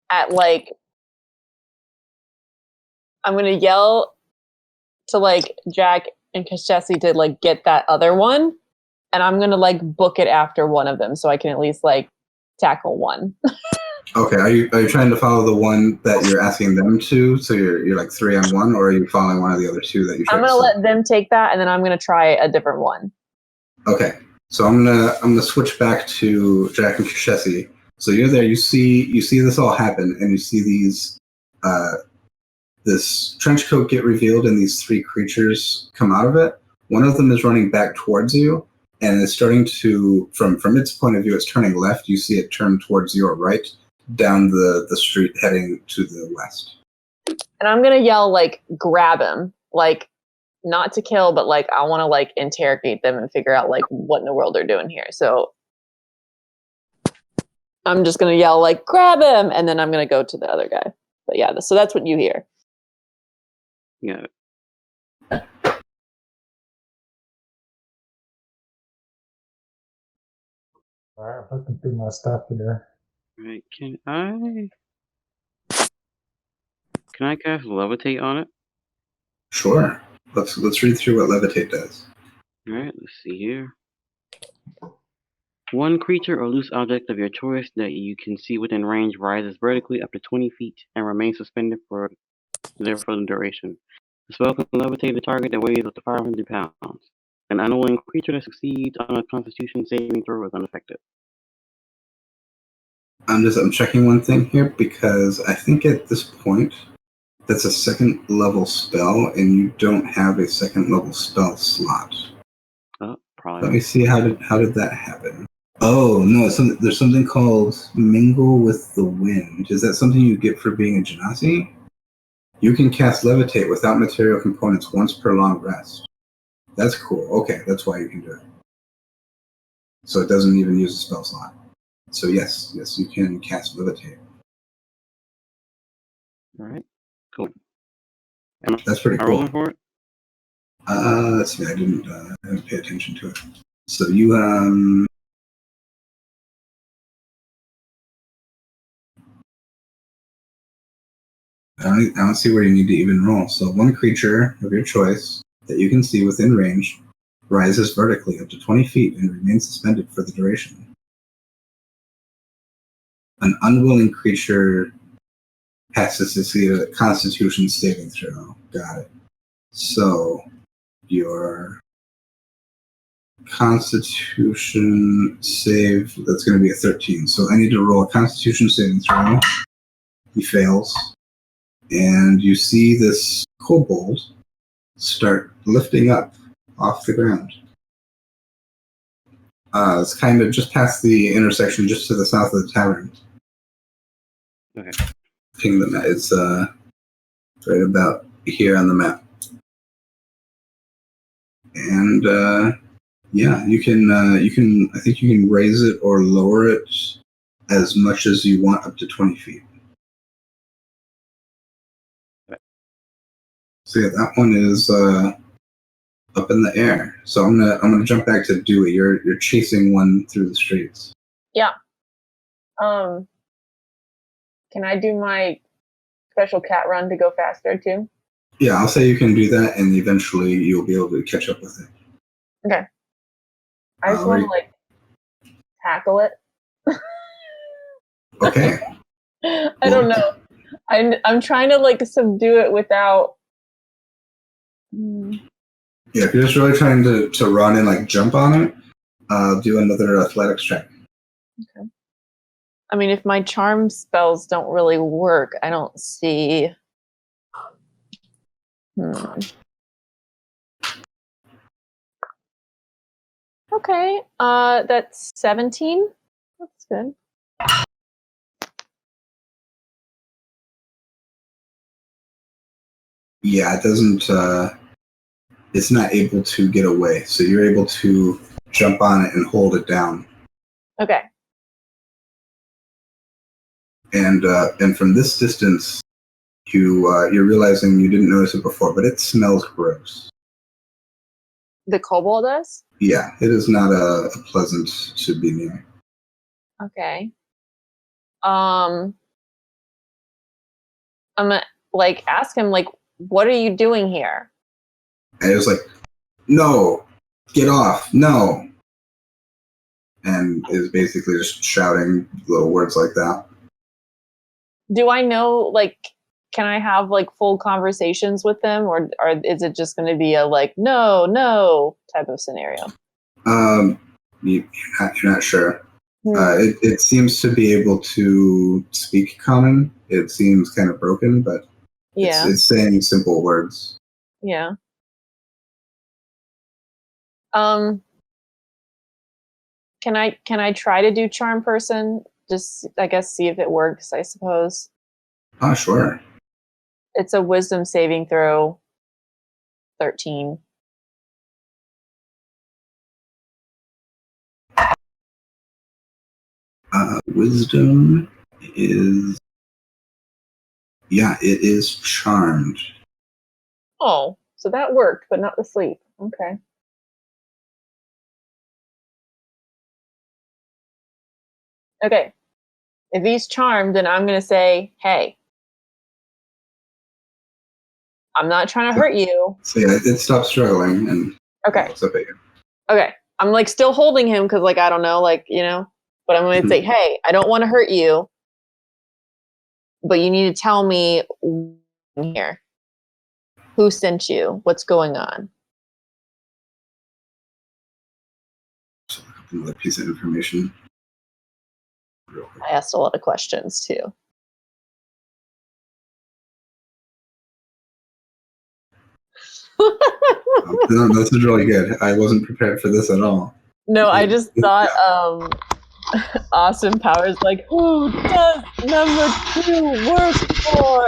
at like I'm gonna yell to like Jack and Kashesi to like get that other one, and I'm gonna like book it after one of them so I can at least like tackle one. Okay, are you trying to follow the one that you're asking them to? So you're like 3-on-1, or are you following one of the other two that you? I'm gonna let them take that, and then I'm gonna try a different one. Okay, so I'm gonna switch back to Jack and Kashesi. So you're there. You see this all happen, and you see these this trench coat get revealed, and these three creatures come out of it. One of them is running back towards you, and it's starting to from its point of view, it's turning left. You see it turn towards your right, down the street, heading to the west. And I'm gonna yell like, grab him, like not to kill, but like I want to like interrogate them and figure out like what in the world they're doing here. So I'm just gonna yell like, grab him, and then I'm gonna go to the other guy. But yeah, so that's what you hear. Yeah. Alright, I'm looking through my stuff here. Right. Can I cast levitate on it? Sure. Let's read through what levitate does. All right. Let's see here. One creature or loose object of your choice that you can see within range rises vertically up to 20 feet and remains suspended for the duration. The spell can levitate the target that weighs up to 500 pounds. An unwilling creature that succeeds on a Constitution saving throw is unaffected. I'm checking one thing here because I think at this point that's a second level spell, and you don't have a second level spell slot. Oh, probably. Let me see how did that happen? Oh no, there's something called Mingle with the Wind. Is that something you get for being a Genasi? You can cast Levitate without material components once per long rest. That's cool. Okay, that's why you can do it. So it doesn't even use a spell slot. So yes, you can cast Levitate. All right, cool. That's pretty I cool. rolling for it? Let's see. I didn't pay attention to it. So you I don't see where you need to even roll. So one creature of your choice that you can see within range rises vertically up to 20 feet and remains suspended for the duration. An unwilling creature has to succeed a Constitution saving throw. Got it. So your Constitution save, that's going to be a 13. So I need to roll a Constitution saving throw. He fails. And you see this kobold start lifting up off the ground. It's kind of just past the intersection, just to the south of the tavern. Okay. Ping the map. It's right about here on the map. And yeah, you can. I think you can raise it or lower it as much as you want, up to 20 feet. So yeah, that one is up in the air. So I'm gonna jump back to Dewey. You're chasing one through the streets. Yeah. Can I do my special cat run to go faster too? Yeah, I'll say you can do that, and eventually you'll be able to catch up with it. Okay. I just want to like tackle it. Okay. I don't know. I'm trying to like subdue it without. Yeah, if you're just really trying to run and like jump on it, do another athletics check. Okay. I mean, if my charm spells don't really work, I don't see. Okay, that's 17. That's good. Yeah, it doesn't. It's not able to get away, so you're able to jump on it and hold it down. Okay. And from this distance, you're realizing you didn't notice it before, but it smells gross. The kobold does? Yeah, it is not a pleasant to be near. Okay. I'm gonna like ask him like, what are you doing here? And it was like, no, get off, no. And is basically just shouting little words like that. Do I know like can I have like full conversations with them or is it just gonna be a like no type of scenario? You're not sure. Hmm. It seems to be able to speak common. It seems kind of broken, but Yeah. it's saying simple words. Yeah. Can I try to do charm person? Just I guess see if it works, I suppose. Oh, sure. It's a wisdom saving throw 13. Wisdom is... Yeah, it is charmed. Oh, so that worked, but not the sleep. Okay. Okay. If he's charmed, then I'm gonna say, hey, I'm not trying to hurt you. So yeah, it stops struggling and Okay. looks up at you. Okay. I'm like still holding him because like I don't know, like, you know, but I'm gonna say, hey, I don't want to hurt you, but you need to tell me here. Who sent you? What's going on? Another piece of information. I asked a lot of questions too. No, this is really good. I wasn't prepared for this at all. No, I just thought Austin Powers like, who does number 2 work for?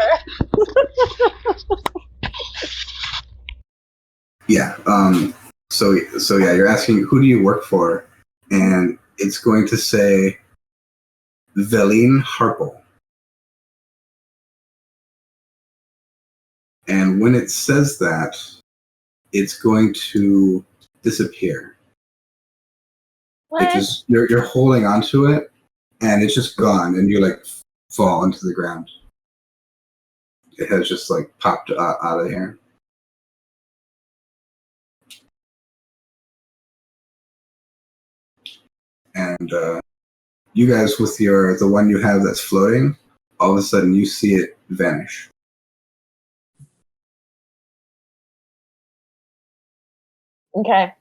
Yeah. So yeah, you're asking who do you work for, and it's going to say Veline Harple. And when it says that, it's going to disappear. What? It just you're holding onto it, and it's just gone, and you like fall into the ground. It has just like popped out of here. And you guys with the one you have that's floating, all of a sudden you see it vanish. Okay.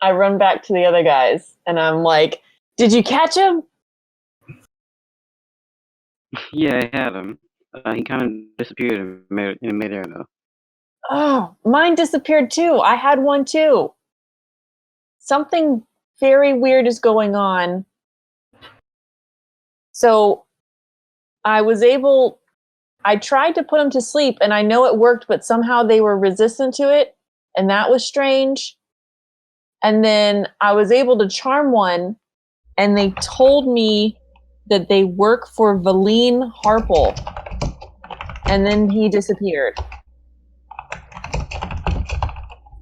I run back to the other guys and I'm like, did you catch him? Yeah, I have him. He kind of disappeared in midair, though. Oh, mine disappeared too. I had one too. Something very weird is going on. So I tried to put them to sleep and I know it worked, but somehow they were resistant to it. And that was strange. And then I was able to charm one and they told me that they work for Veline Harple. And then he disappeared.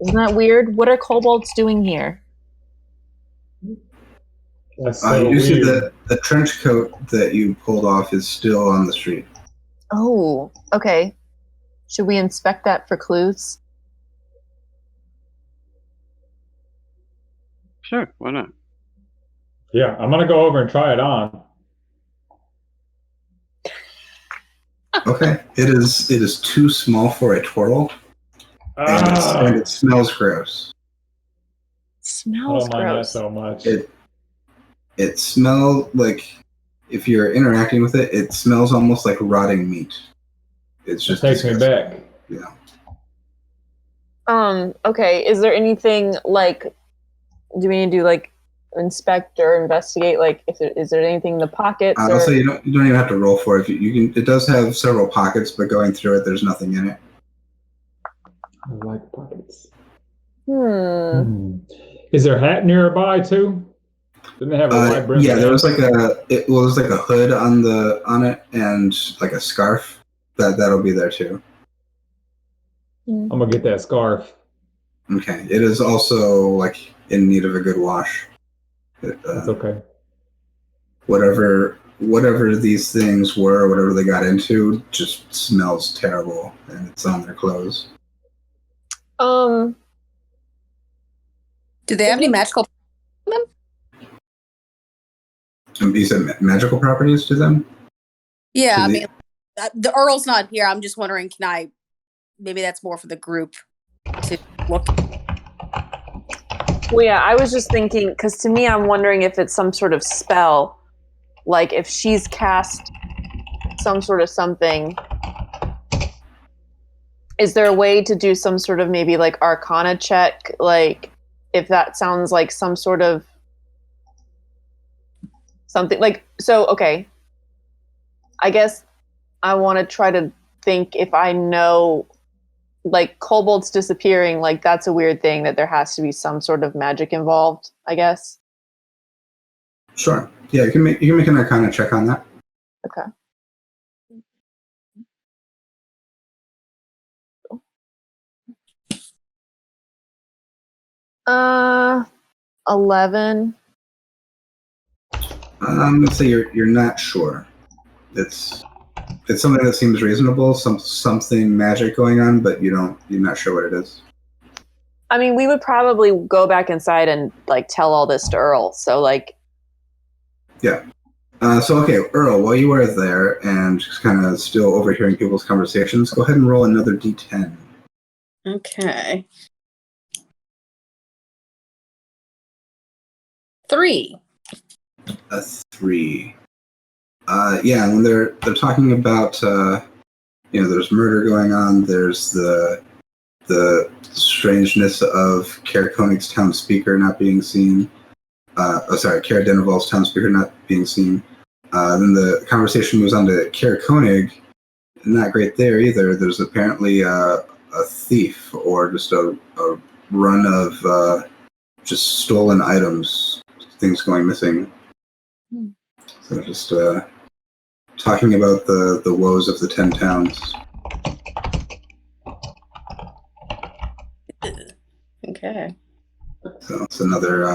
Isn't that weird? What are kobolds doing here? That's so You see weird. the trench coat that you pulled off is still on the street. Oh, okay. Should we inspect that for clues? Sure, why not? Yeah, I'm gonna go over and try it on. Okay, it is too small for a twirl, and it smells gross. I Smells don't mind that gross. so much. It smells like, if you're interacting with it, it smells almost like rotting meat. It's just It takes me disgusting. back. Yeah. Okay, is there anything like, do we need to do like inspect or investigate? Like, is there anything in the pockets? I'll say you don't even have to roll for it. You can. It does have several pockets, but going through it, there's nothing in it. I like pockets. Hmm. Is there a hat nearby too? Didn't they have a white brim? Yeah, there was like there's like a hood on it and like a scarf. That'll be there too. I'm gonna get that scarf. Okay. It is also like in need of a good wash. It's okay. Whatever these things were, whatever they got into, just smells terrible, and it's on their clothes. Um, Do they have any magical? And you said magical properties to them? Yeah, To I the- mean, the Earl's not here. I'm just wondering, can I? Maybe that's more for the group to look. well, yeah, I was just thinking, because to me, I'm wondering if it's some sort of spell, like if she's cast some sort of something. Is there a way to do some sort of maybe like arcana check? Like if that sounds like some sort of something like, so, okay. I guess I want to try to think if I know, like kobolds disappearing, like that's a weird thing that there has to be some sort of magic involved, I guess. Sure. Yeah, you can make an arcana check on that. Okay. 11. Let's say you're not sure. It's something that seems reasonable, something magic going on, but you're not sure what it is. I mean, we would probably go back inside and like tell all this to Earl. So like, Yeah. So okay, Earl, while you are there and just kind of still overhearing people's conversations, go ahead and roll another d10. Okay. 3. A 3. Yeah, when they're talking about there's murder going on. There's the strangeness of Kaer Konig's town speaker not being seen. Kaer Denival's town speaker not being seen. Then the conversation moves on to Kaer Konig. Not great there either. There's apparently a thief or just a run of just stolen items, things going missing. So just talking about the woes of the 10 towns. Okay. So it's another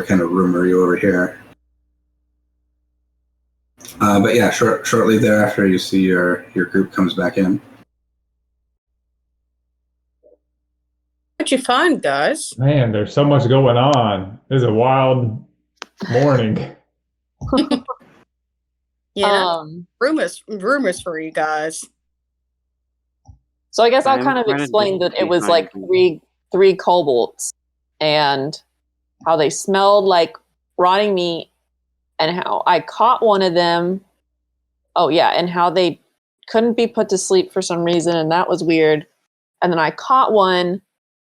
kind of rumor you overhear. But yeah, shortly thereafter, you see your group comes back in. What'd you find, guys? Man, there's so much going on. It's a wild morning. Yeah. Rumors for you guys. so I guess I'll I'm kind of trying to explain that it just was like define three kobolds and how they smelled like rotting meat and how I caught one of them. Oh yeah, and how they couldn't be put to sleep for some reason, and that was weird. And then I caught one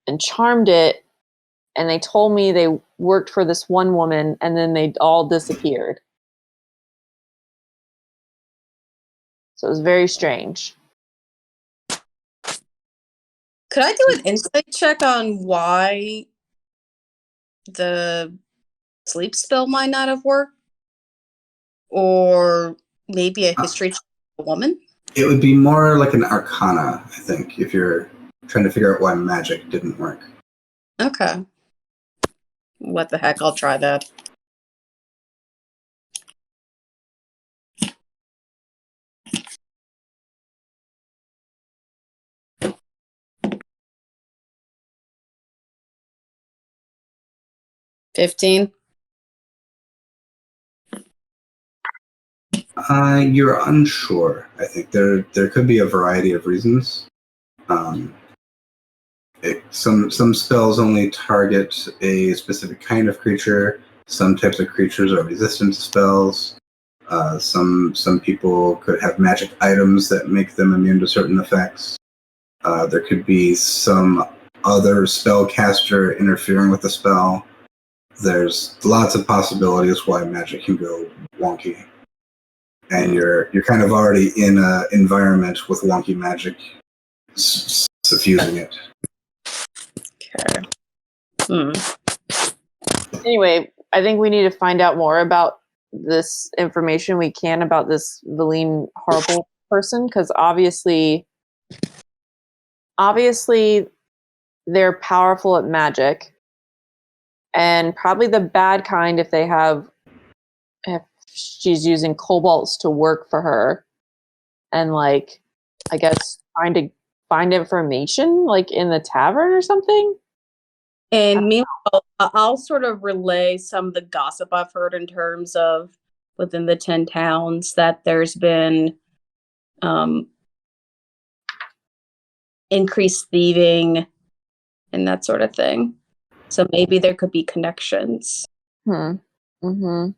and charmed it, and they told me they worked for this one woman, and then they all disappeared. So it was very strange. Could I do an insight check on why the sleep spell might not have worked? Or maybe a history check of a woman? It would be more like an arcana, I think, if you're trying to figure out why magic didn't work. Okay. What the heck? I'll try that. $15. You're unsure. I think there could be a variety of reasons. Some spells only target a specific kind of creature. Some types of creatures are resistant to spells. Some people could have magic items that make them immune to certain effects. There could be some other spellcaster interfering with the spell. There's lots of possibilities why magic can go wonky. And you're kind of already in an environment with wonky magic suffusing it. Okay. Anyway, I think we need to find out more about this information we can about this Valine horrible person, because obviously they're powerful at magic, and probably the bad kind if she's using kobolds to work for her, and like, I guess trying to find information like in the tavern or something. And meanwhile, I'll sort of relay some of the gossip I've heard in terms of within the 10 towns that there's been increased thieving and that sort of thing. So maybe there could be connections. Mm-hmm.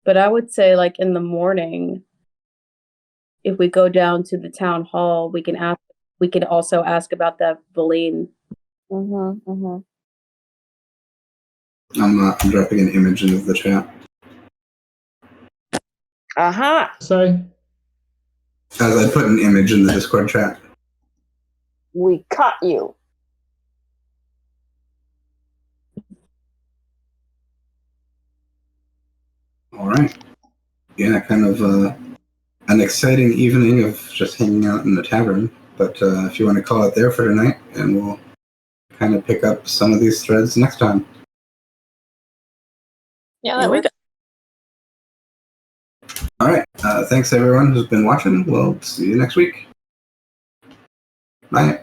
But I would say, like, in the morning, if we go down to the town hall, we can also ask about that Valine. Mm-hmm. I'm dropping an image into the chat. Say? As I put an image in the Discord chat. We caught you. All right. Yeah, kind of an exciting evening of just hanging out in the tavern. But if you want to call it there for tonight, and we'll kind of pick up some of these threads next time. Yeah, that works. All right. Thanks everyone who's been watching. We'll see you next week. Bye.